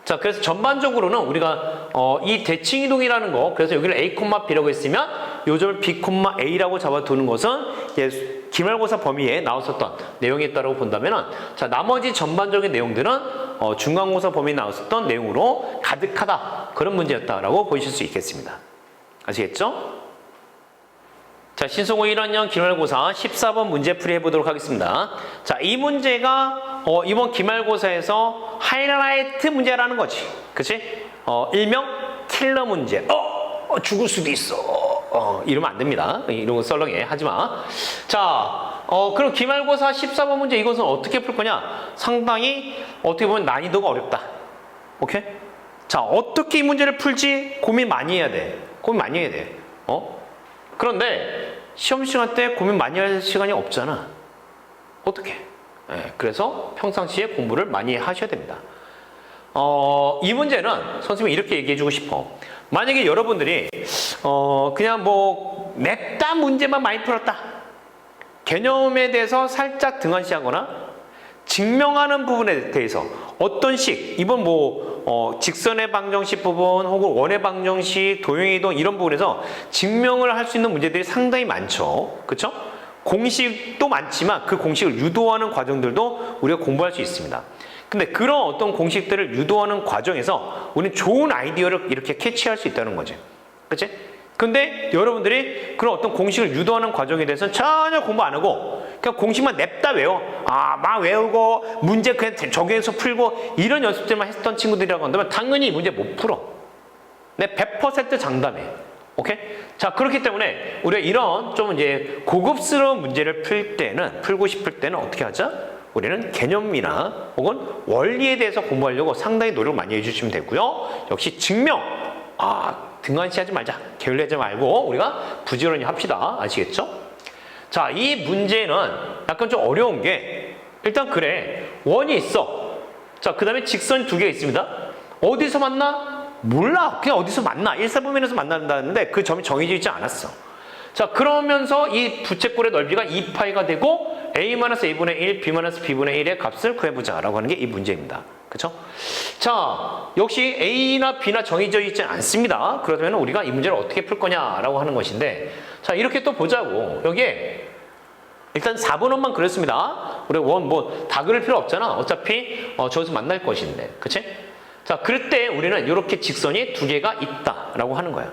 자, 그래서 전반적으로는 우리가 이 대칭 이동이라는 거, 그래서 여기를 a, b라고 했으면 요 점을 b, a라고 잡아두는 것은 기말고사 범위에 나왔었던 내용이 있다고 본다면은, 자, 나머지 전반적인 내용들은 중간고사 범위에 나왔었던 내용으로 가득하다, 그런 문제였다라고 보실 수 있겠습니다. 아시겠죠? 자, 신속호 1학년 기말고사 14번 문제풀이 해보도록 하겠습니다. 자, 이 문제가 이번 기말고사에서 하이라이트 문제라는 거지. 그치? 일명 킬러 문제. 죽을 수도 있어. 이러면 안 됩니다. 이런 거 썰렁해. 하지 마. 자, 그럼 기말고사 14번 문제 이것은 어떻게 풀 거냐? 상당히 어떻게 보면 난이도가 어렵다. 오케이? 자, 어떻게 이 문제를 풀지 고민 많이 해야 돼. 고민 많이 해야 돼. 그런데 시험 시간 때 고민 많이 할 시간이 없잖아. 어떻게? 그래서 평상시에 공부를 많이 하셔야 됩니다. 이 문제는 선생님이 이렇게 얘기해주고 싶어. 만약에 여러분들이 그냥 뭐 냅다 문제만 많이 풀었다, 개념에 대해서 살짝 등한시하거나 증명하는 부분에 대해서 어떤 식, 이번 직선의 방정식 부분 혹은 원의 방정식, 도형이동 이런 부분에서 증명을 할 수 있는 문제들이 상당히 많죠. 그렇죠? 공식도 많지만 그 공식을 유도하는 과정들도 우리가 공부할 수 있습니다. 근데 그런 어떤 공식들을 유도하는 과정에서 우리는 좋은 아이디어를 이렇게 캐치할 수 있다는 거지. 그치? 근데 여러분들이 그런 어떤 공식을 유도하는 과정에 대해서는 전혀 공부 안 하고 그냥 공식만 냅다 외워. 막 외우고 문제 그냥 적용해서 풀고 이런 연습들만 했던 친구들이라고 한다면 당연히 이 문제 못 풀어. 내 100% 장담해. 오케이? 자, 그렇기 때문에 우리가 이런 좀 이제 고급스러운 문제를 풀고 싶을 때는 어떻게 하자? 우리는 개념이나 혹은 원리에 대해서 공부하려고 상당히 노력을 많이 해주시면 되고요. 역시 증명, 등한시하지 말자, 게을리하지 말고 우리가 부지런히 합시다. 아시겠죠? 자, 이 문제는 약간 좀 어려운 게, 일단 그래, 원이 있어. 자, 그 다음에 직선이 두 개가 있습니다. 어디서 만나? 몰라. 그냥 어디서 만나. 일사분면에서 만난다는데 그 점이 정해져 있지 않았어. 자, 그러면서 이 부채꼴의 넓이가 2파이가 되고 a-a분의 1, b-b분의 1의 값을 구해보자 라고 하는 게 이 문제입니다. 그쵸? 자, 역시 a나 b나 정해져 있지 않습니다. 그렇다면 우리가 이 문제를 어떻게 풀 거냐라고 하는 것인데, 자, 이렇게 또 보자고. 여기에 일단 4번원만 그렸습니다. 우리 원 다 그릴 필요 없잖아. 어차피 저기서 만날 것인데. 그치? 자, 그럴 때 우리는 이렇게 직선이 두 개가 있다라고 하는 거야.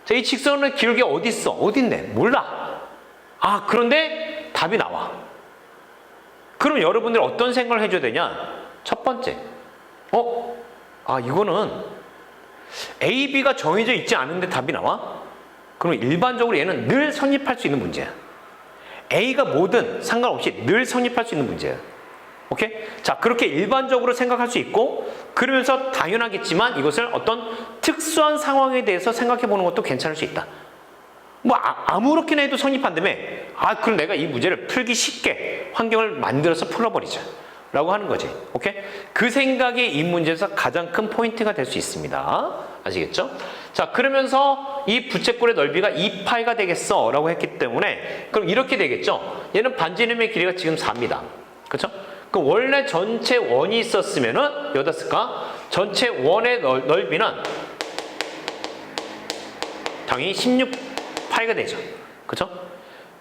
자, 이 직선은 기울기 어디 있어? 어디 있네? 몰라. 그런데 답이 나와. 그럼 여러분들이 어떤 생각을 해줘야 되냐? 첫 번째, 이거는 A, B가 정해져 있지 않은데 답이 나와? 그럼 일반적으로 얘는 늘 성립할 수 있는 문제야. A가 뭐든 상관없이 늘 성립할 수 있는 문제야. 오케이? 자, 그렇게 일반적으로 생각할 수 있고, 그러면서 당연하겠지만 이것을 어떤 특수한 상황에 대해서 생각해 보는 것도 괜찮을 수 있다. 아무렇게나 해도 성립한다며. 그럼 내가 이 문제를 풀기 쉽게 환경을 만들어서 풀어버리자 라고 하는 거지. 오케이? 그 생각이 이 문제에서 가장 큰 포인트가 될 수 있습니다. 아시겠죠? 자, 그러면서 이 부채꼴의 넓이가 2파이가 되겠어 라고 했기 때문에, 그럼 이렇게 되겠죠? 얘는 반지름의 길이가 지금 4입니다. 그렇죠? 그럼 원래 전체 원이 있었으면은 여기다 쓸까? 전체 원의 넓이는 당연히 16파이가 되죠. 그렇죠?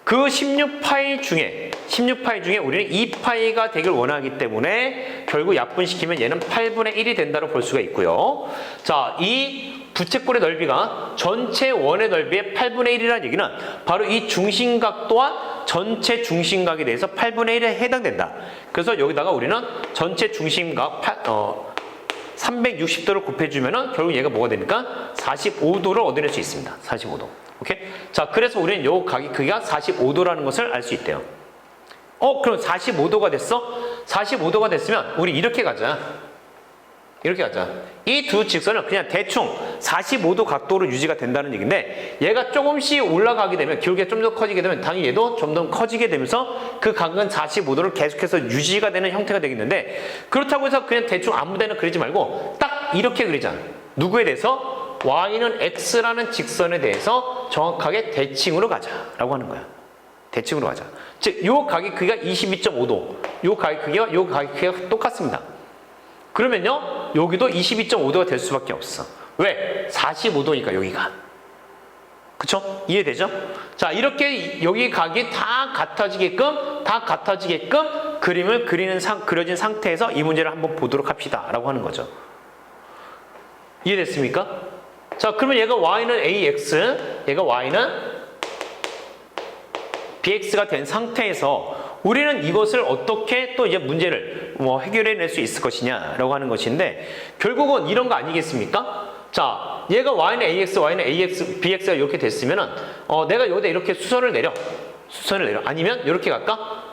그 16파이 중에 우리는 2파이가 되길 원하기 때문에 결국 약분시키면 얘는 8분의 1이 된다고 볼 수가 있고요. 자, 이 부채꼴의 넓이가 전체 원의 넓이의 8분의 1이라는 얘기는 바로 이 중심각 또한 전체 중심각에 대해서 8분의 1에 해당된다. 그래서 여기다가 우리는 전체 중심각 360도를 곱해주면은 결국 얘가 뭐가 되니까 45도를 얻어낼 수 있습니다. 45도. 오케이? 자, 그래서 우리는 요 각이 크기가 45도라는 것을 알 수 있대요. 그럼 45도가 됐어? 45도가 됐으면 우리 이렇게 가자. 이렇게 가자. 이 두 직선은 그냥 대충 45도 각도로 유지가 된다는 얘기인데 얘가 조금씩 올라가게 되면 기울기가 좀 더 커지게 되면 당연히 얘도 좀 더 커지게 되면서 그 각은 45도를 계속해서 유지가 되는 형태가 되겠는데 그렇다고 해서 그냥 대충 아무 데나 그리지 말고 딱 이렇게 그리자. 누구에 대해서? y는 x라는 직선에 대해서 정확하게 대칭으로 가자라고 하는 거야. 대칭으로 가자. 즉, 요 각의 크기가 22.5도. 요 각의 크기와 요 각의 크기가 똑같습니다. 그러면요, 여기도 22.5도가 될 수밖에 없어. 왜? 45도니까 여기가. 그쵸? 이해되죠? 자, 이렇게 여기 각이 다 같아지게끔 그림을 그려진 상태에서 이 문제를 한번 보도록 합시다. 라고 하는 거죠. 이해됐습니까? 자, 그러면 얘가 y는 ax, 얘가 y는 bx가 된 상태에서 우리는 이것을 어떻게 또 이제 문제를 해결해낼 수 있을 것이냐라고 하는 것인데 결국은 이런 거 아니겠습니까? 자, 얘가 y는 ax, y는 bx가 이렇게 됐으면은 내가 여기다 이렇게 수선을 내려. 아니면 이렇게 갈까?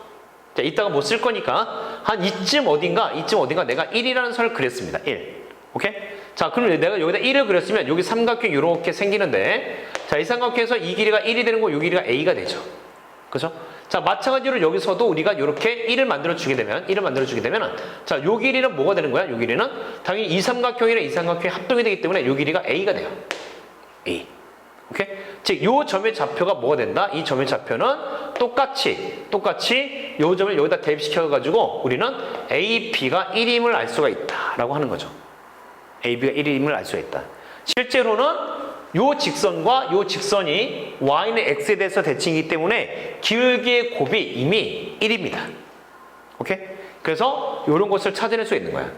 자, 이따가 뭐 쓸 거니까 한 이쯤 어딘가 내가 1이라는 선을 그렸습니다. 1. 오케이? 자, 그럼 내가 여기다 1을 그렸으면 여기 삼각형 이렇게 생기는데 자, 이 삼각형에서 이 길이가 1이 되는 거 이 길이가 a가 되죠. 그죠? 자, 마찬가지로 여기서도 우리가 이렇게 1을 만들어주게 되면 자, 요 길이는 뭐가 되는 거야? 요 길이는 당연히 이 삼각형이랑 이 삼각형이 합동이 되기 때문에 요 길이가 a가 돼요. a. 오케이? 즉, 요 점의 좌표가 뭐가 된다? 이 점의 좌표는 똑같이 요 점을 여기다 대입시켜가지고 우리는 ab가 1임을 알 수가 있다라고 하는 거죠. ab가 1임을 알 수가 있다. 실제로는 요 직선과 요 직선이 y는 x에 대해서 대칭이기 때문에 기울기의 곱이 이미 1입니다. 오케이? 그래서 이런 것을 찾아낼 수 있는 거야.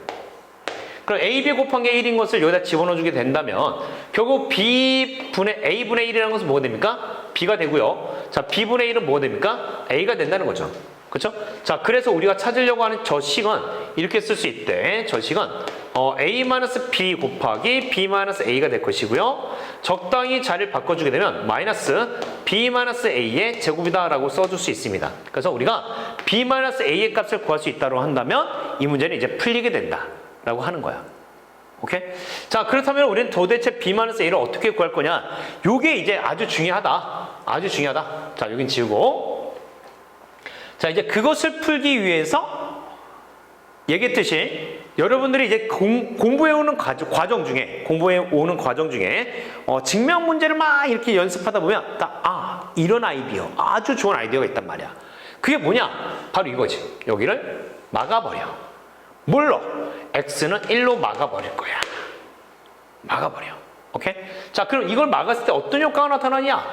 그럼 AB 곱한 게 1인 것을 여기다 집어넣어주게 된다면 결국 B분의 A분의 1이라는 것은 뭐가 됩니까? B가 되고요. 자, B분의 1은 뭐가 됩니까? A가 된다는 거죠. 그렇죠? 자, 그래서 우리가 찾으려고 하는 저 식은 이렇게 쓸 수 있대. 저 식은 A-B 곱하기 B-A가 될 것이고요. 적당히 자리를 바꿔주게 되면 마이너스 B-A의 제곱이다 라고 써줄 수 있습니다. 그래서 우리가 B-A의 값을 구할 수 있다고 한다면 이 문제는 이제 풀리게 된다 라고 하는 거야. 오케이? 자, 그렇다면 우리는 도대체 B-A를 어떻게 구할 거냐? 요게 이제 아주 중요하다. 자, 여긴 지우고. 자, 이제 그것을 풀기 위해서 얘기했듯이 여러분들이 이제 공부해오는 과정 중에 증명 문제를 막 이렇게 연습하다 보면 딱 이런 아이디어, 아주 좋은 아이디어가 있단 말이야. 그게 뭐냐? 바로 이거지. 여기를 막아버려. 뭘로? x는 1로 막아버릴 거야. 막아버려. 오케이? 자, 그럼 이걸 막았을 때 어떤 효과가 나타나냐?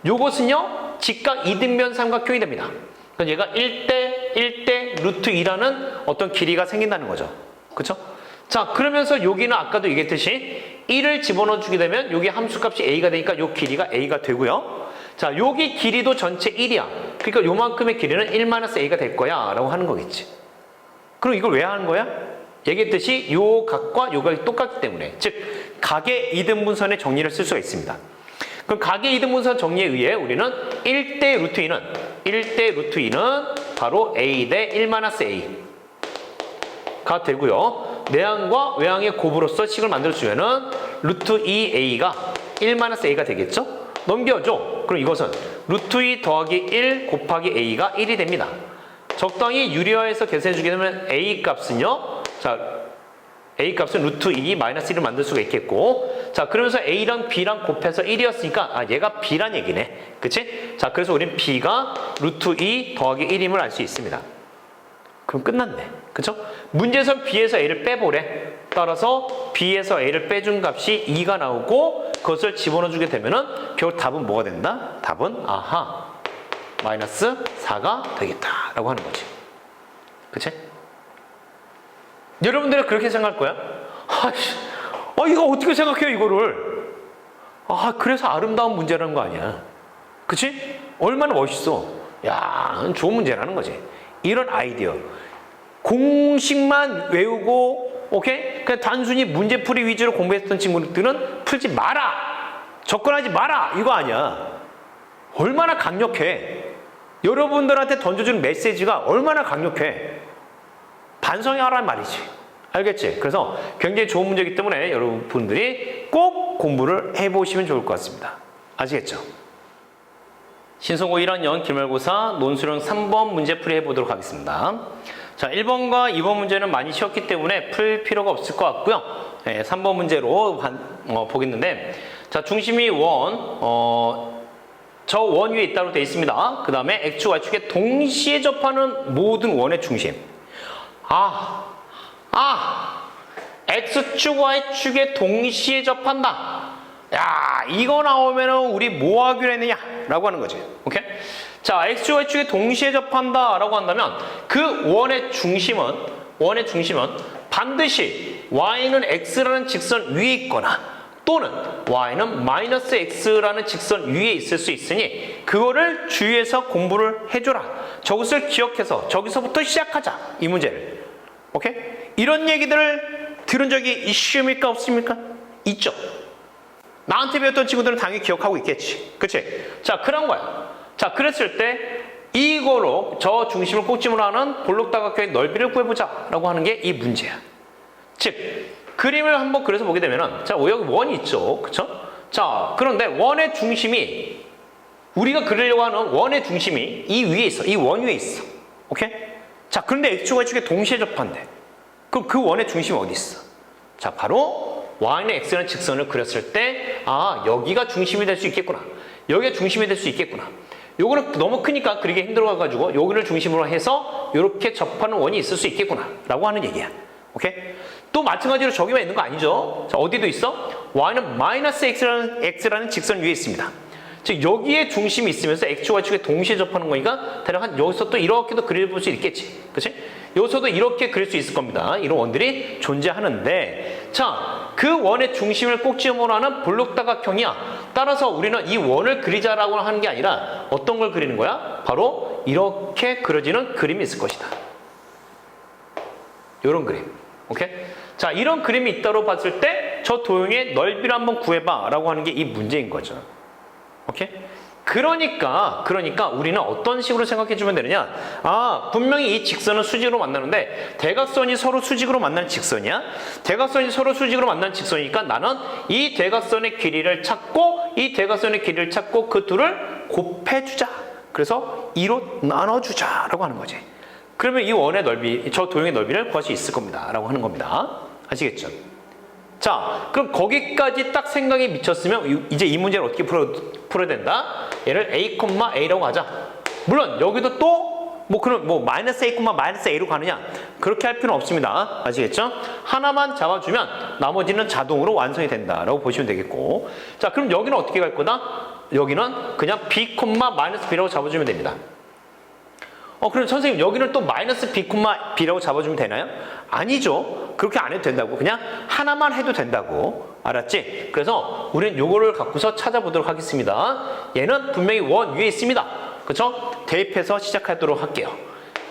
요것은요, 직각 이등변 삼각형이 됩니다. 그래서 얘가 1대 루트 2라는 어떤 길이가 생긴다는 거죠. 그쵸? 자, 그러면서 여기는 아까도 얘기했듯이 1을 집어넣어 주게 되면 여기 함수값이 a가 되니까 요 길이가 a가 되고요. 자, 여기 길이도 전체 1이야. 그러니까 요만큼의 길이는 1-a가 될 거야 라고 하는 거겠지. 그럼 이걸 왜 하는 거야? 얘기했듯이 요 각과 요 각이 똑같기 때문에, 즉 각의 이등분선의 정리를 쓸 수가 있습니다. 그럼 각의 이등분선 정리에 의해 우리는 1대 루트 2는 바로 a 대 1-a가 되고요. 내항과 외항의 곱으로서 식을 만들어주면은 루트 2a가 1-a가 되겠죠? 넘겨줘. 그럼 이것은 루트 2 더하기 1 곱하기 a가 1이 됩니다. 적당히 유리화해서 계산해주게 되면 a 값은요. 자, a 값은 루트 2 마이너스 1을 만들 수가 있겠고, 자, 그러면서 a랑 b랑 곱해서 1이었으니까 얘가 b란 얘기네. 그치? 자, 그래서 우린 b가 루트 2 더하기 1임을 알 수 있습니다. 그럼 끝났네. 그쵸? 문제에서 b에서 a를 빼보래. 따라서 b에서 a를 빼준 값이 2가 나오고 그것을 집어넣어주게 되면은 결국 답은 뭐가 된다? 답은 마이너스 4가 되겠다 라고 하는 거지. 그치? 여러분들은 그렇게 생각할 거야? 이거 어떻게 생각해요, 이거를? 아, 그래서 아름다운 문제라는 거 아니야. 그치? 얼마나 멋있어. 야, 좋은 문제라는 거지. 이런 아이디어. 공식만 외우고, 오케이? 그냥 단순히 문제풀이 위주로 공부했던 친구들은 풀지 마라! 접근하지 마라! 이거 아니야. 얼마나 강력해. 여러분들한테 던져주는 메시지가 얼마나 강력해. 반성하라는 말이지. 알겠지? 그래서 굉장히 좋은 문제이기 때문에 여러분들이 꼭 공부를 해보시면 좋을 것 같습니다. 아시겠죠? 신성고 1학년 기말고사 논술형 3번 문제풀이 해보도록 하겠습니다. 자, 1번과 2번 문제는 많이 쉬웠기 때문에 풀 필요가 없을 것 같고요. 3번 문제로 보겠는데, 자, 중심이 저 원 위에 있다고 되어 있습니다. 그 다음에 X축, Y축에 동시에 접하는 모든 원의 중심. X축, Y축에 동시에 접한다. 야, 이거 나오면은 우리 뭐 하기로 했느냐? 라고 하는 거지. 오케이? 자, X축, Y축에 동시에 접한다. 라고 한다면 그 원의 중심은 반드시 Y는 X라는 직선 위에 있거나 또는 Y는 마이너스 X라는 직선 위에 있을 수 있으니 그거를 주의해서 공부를 해줘라. 저것을 기억해서 저기서부터 시작하자. 이 문제를. 오케이? 이런 얘기들을 들은 적이 있습니까? 없습니까? 있죠. 나한테 배웠던 친구들은 당연히 기억하고 있겠지. 그치? 자, 그런 거야. 자, 그랬을 때 이거로 저 중심을 꼭지으로 하는 볼록다각형의 넓이를 구해보자 라고 하는 게 이 문제야. 즉, 그림을 한번 그려서 보게 되면은, 자, 여기 원이 있죠. 그쵸? 자, 그런데 원의 중심이, 우리가 그리려고 하는 원의 중심이 이 위에 있어. 이 원 위에 있어. 오케이? 자, 그런데 X축, Y축에 동시에 접한대. 그럼 그 원의 중심이 어디 있어? 자, 바로 Y는 X라는 직선을 그렸을 때, 여기가 중심이 될 수 있겠구나. 여기가 중심이 될 수 있겠구나. 요거는 너무 크니까 그리기 힘들어가지고 여기를 중심으로 해서 이렇게 접하는 원이 있을 수 있겠구나. 라고 하는 얘기야. 오케이? 또 마찬가지로 저기만 있는 거 아니죠? 자, 어디도 있어? Y는 마이너스 X라는 직선 위에 있습니다. 즉, 여기에 중심이 있으면서 X축, Y축에 동시에 접하는 거니까 대략 한 여기서 또 이렇게도 그려볼 수 있겠지. 그치? 여기서도 이렇게 그릴 수 있을 겁니다. 이런 원들이 존재하는데, 자, 그 원의 중심을 꼭지점으로 하는 볼록다각형이야. 따라서 우리는 이 원을 그리자라고 하는 게 아니라 어떤 걸 그리는 거야? 바로 이렇게 그려지는 그림이 있을 것이다. 이런 그림. 오케이? 자, 이런 그림이 있다고 봤을 때 저 도형의 넓이를 한번 구해봐 라고 하는 게 이 문제인 거죠. 오케이? 그러니까 우리는 어떤 식으로 생각해 주면 되느냐? 분명히 이 직선은 수직으로 만나는데 대각선이 서로 수직으로 만나는 직선이야. 대각선이 서로 수직으로 만나는 직선이니까 나는 이 대각선의 길이를 찾고 그 둘을 곱해주자. 그래서 2로 나눠주자 라고 하는 거지. 그러면 이 원의 넓이, 저 도형의 넓이를 구할 수 있을 겁니다 라고 하는 겁니다. 아시겠죠? 자, 그럼 거기까지 딱 생각이 미쳤으면 이제 이 문제를 어떻게 풀어야 된다? 얘를 a,a라고 하자. 물론 여기도 또 마이너스 a, 마이너스 a로 가느냐? 그렇게 할 필요는 없습니다. 아시겠죠? 하나만 잡아주면 나머지는 자동으로 완성이 된다라고 보시면 되겠고. 자, 그럼 여기는 어떻게 갈 거다? 여기는 그냥 b, 마이너스 b라고 잡아주면 됩니다. 그럼 선생님 여기는 또 마이너스 b, b라고 잡아주면 되나요? 아니죠. 그렇게 안 해도 된다고. 그냥 하나만 해도 된다고. 알았지? 그래서 우리는 요거를 갖고서 찾아보도록 하겠습니다. 얘는 분명히 원 위에 있습니다. 그쵸? 대입해서 시작하도록 할게요.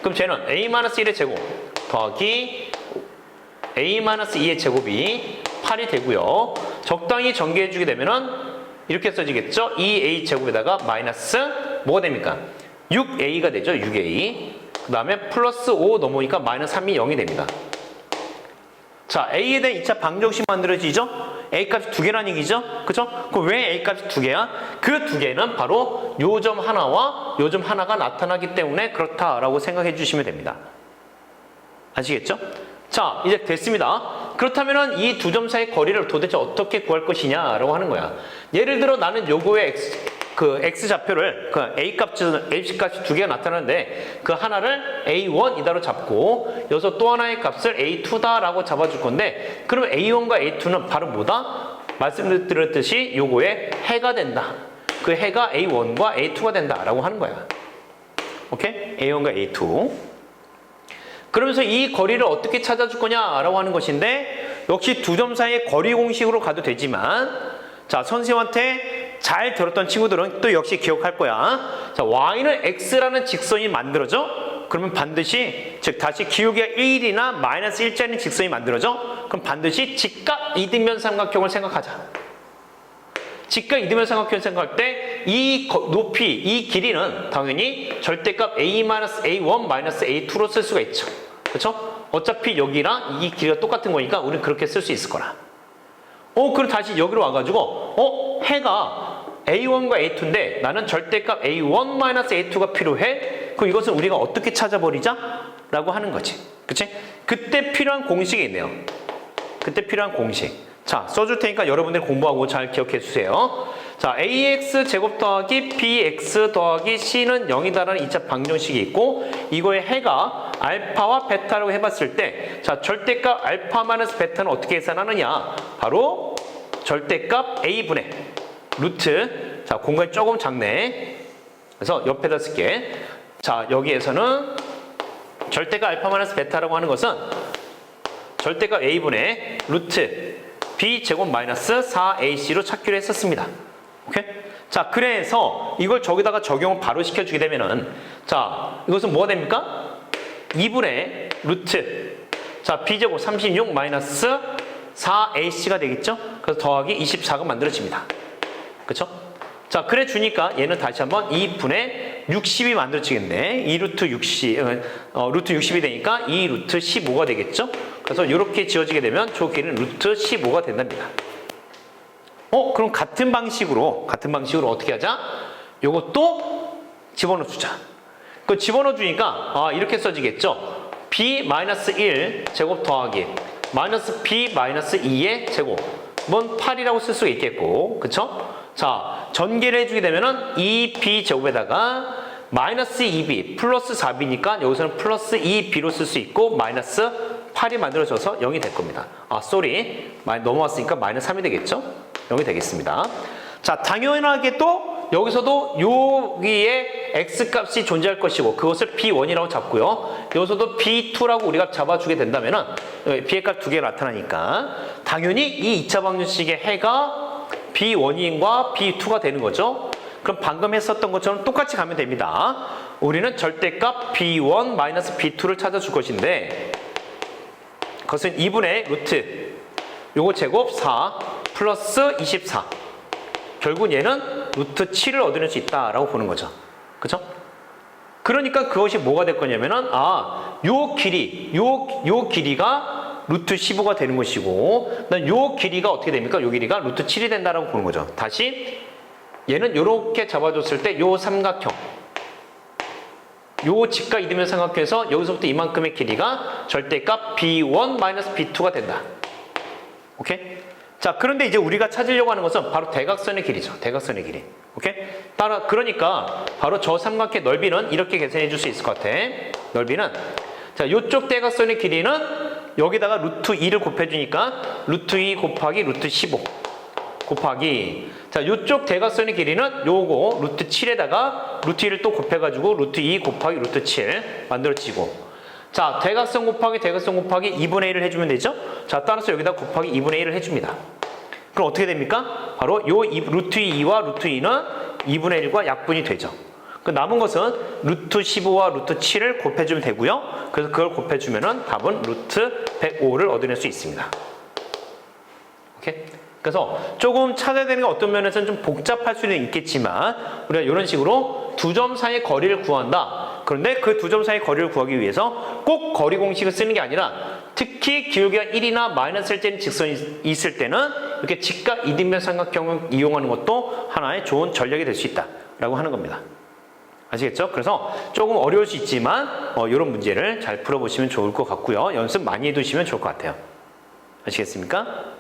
그럼 쟤는 a-1의 제곱 더하기 a-2의 제곱이 8이 되고요. 적당히 전개해주게 되면은 이렇게 써지겠죠? 2a 제곱에다가 마이너스 뭐가 됩니까? 6a가 되죠. 6a. 그 다음에 플러스 5 넘어오니까 마이너스 3이 0이 됩니다. 자, a에 대한 2차 방정식 만들어지죠? a 값이 2개라는 얘기죠? 그쵸? 그럼 왜 a 값이 2개야? 그 2개는 바로 요 점 하나와 요 점 하나가 나타나기 때문에 그렇다라고 생각해 주시면 됩니다. 아시겠죠? 자, 이제 됐습니다. 그렇다면 이 두 점 사이의 거리를 도대체 어떻게 구할 것이냐라고 하는 거야. 예를 들어 나는 요거의 x 좌표를 a 값이 2개가 나타나는데 그 하나를 a1이다로 잡고 여기서 또 하나의 값을 a2다라고 잡아줄 건데 그러면 a1과 a2는 바로 뭐다? 말씀드렸듯이 요거의 해가 된다. 그 해가 a1과 a2가 된다라고 하는 거야. 오케이? a1과 a2. 그러면서 이 거리를 어떻게 찾아줄 거냐라고 하는 것인데 역시 두 점 사이의 거리 공식으로 가도 되지만 자, 선생님한테 잘 들었던 친구들은 또 역시 기억할 거야. 자, y는 x라는 직선이 만들어져? 그러면 반드시, 즉 다시 기울기가 1이나 마이너스 1짜리 직선이 만들어져? 그럼 반드시 직각 이등변 삼각형을 생각하자. 직각 이등변 삼각형을 생각할 때 이 높이, 이 길이는 당연히 절대값 a-a1-a2로 쓸 수가 있죠. 그렇죠? 어차피 여기랑 이 길이가 똑같은 거니까 우리는 그렇게 쓸 수 있을 거라. 그럼 다시 여기로 와가지고 해가 a1과 a2인데 나는 절대값 a1-a2가 필요해? 그럼 이것은 우리가 어떻게 찾아버리자? 라고 하는 거지. 그치? 그때 필요한 공식이 있네요. 그때 필요한 공식. 자, 써줄 테니까 여러분들 공부하고 잘 기억해 주세요. 자, ax 제곱 더하기 bx 더하기 c는 0이다라는 2차 방정식이 있고 이거의 해가 알파와 베타라고 해봤을 때 자, 절대값 알파 마이너스 베타는 어떻게 계산하느냐? 바로 절대값 a분의 루트. 자, 공간이 조금 작네. 그래서 옆에다 쓸게. 자, 여기에서는 절대값 알파 마이너스 베타라고 하는 것은 절대값 a분의 루트 b 제곱 마이너스 4ac로 찾기로 했었습니다. 오케이? 자, 그래서 이걸 저기다가 적용을 바로 시켜주게 되면은 자, 이것은 뭐가 됩니까? 2분의 루트 자, b 제곱 36 마이너스 4ac가 되겠죠? 그래서 더하기 24가 만들어집니다. 그쵸? 자, 그래 주니까 얘는 다시 한번 2분의 60이 만들어지겠네. 2루트 60, 루트 60이 되니까 2루트 15가 되겠죠? 그래서 이렇게 지어지게 되면 저 길이는 루트 15가 된답니다. 그럼 같은 방식으로 어떻게 하자? 요것도 집어넣어 주자. 그 집어넣어 주니까 이렇게 써지겠죠? b-1 제곱 더하기 마이너스 b-2의 제곱은 8이라고 쓸 수가 있겠고, 그쵸? 자, 전개를 해주게 되면은 2b 제곱에다가 마이너스 2b 플러스 4b니까 여기서는 플러스 2b로 쓸 수 있고 마이너스 8이 만들어져서 0이 될 겁니다. 넘어왔으니까 마이너스 3이 되겠죠? 0이 되겠습니다. 자, 당연하게 또 여기서도 여기에 x값이 존재할 것이고 그것을 b1이라고 잡고요. 여기서도 b2라고 우리가 잡아주게 된다면은 b의 값 두 개가 나타나니까 당연히 이 2차 방정식의 해가 b1과 b2가 되는 거죠. 그럼 방금 했었던 것처럼 똑같이 가면 됩니다. 우리는 절대값 b1-b2를 찾아줄 것인데 그것은 2분의 루트 요거 제곱 4 플러스 24 결국 얘는 루트 7을 얻어낼 수 있다라고 보는 거죠. 그죠? 그러니까 그것이 뭐가 될 거냐면은 요 길이가 루트 15가 되는 것이고 요 길이가 어떻게 됩니까? 요 길이가 루트 7이 된다라고 보는 거죠. 다시 얘는 요렇게 잡아줬을 때 요 삼각형 요 직각 이등변 삼각형에서 여기서부터 이만큼의 길이가 절대값 b1-b2가 된다. 오케이? 자, 그런데 이제 우리가 찾으려고 하는 것은 바로 대각선의 길이죠. 대각선의 길이. 오케이? 그러니까 바로 저 삼각형의 넓이는 이렇게 계산해 줄 수 있을 것 같아. 넓이는 자, 요쪽 대각선의 길이는 여기다가 루트 2를 곱해주니까 루트 2 곱하기 루트 15 곱하기 자, 요쪽 대각선의 길이는 요거 루트 7에다가 루트 2를 또 곱해가지고 루트 2 곱하기 루트 7 만들어지고 자, 대각선 곱하기 2분의 1을 해주면 되죠? 자, 따라서 여기다 곱하기 2분의 1을 해줍니다. 그럼 어떻게 됩니까? 바로 요 루트 2와 루트 2는 2분의 1과 약분이 되죠. 그 남은 것은 루트 15와 루트 7을 곱해주면 되고요. 그래서 그걸 곱해주면은 답은 루트 105를 얻어낼 수 있습니다. 오케이? 그래서 조금 찾아야 되는 게 어떤 면에서는 좀 복잡할 수는 있겠지만 우리가 이런 식으로 두 점 사이의 거리를 구한다. 그런데 그 두 점 사이의 거리를 구하기 위해서 꼭 거리 공식을 쓰는 게 아니라 특히 기울기가 1이나 마이너스 1짜리 직선이 있을 때는 이렇게 직각 이등변 삼각형을 이용하는 것도 하나의 좋은 전략이 될 수 있다라고 하는 겁니다. 아시겠죠? 그래서 조금 어려울 수 있지만 이런 문제를 잘 풀어보시면 좋을 것 같고요. 연습 많이 해두시면 좋을 것 같아요. 아시겠습니까?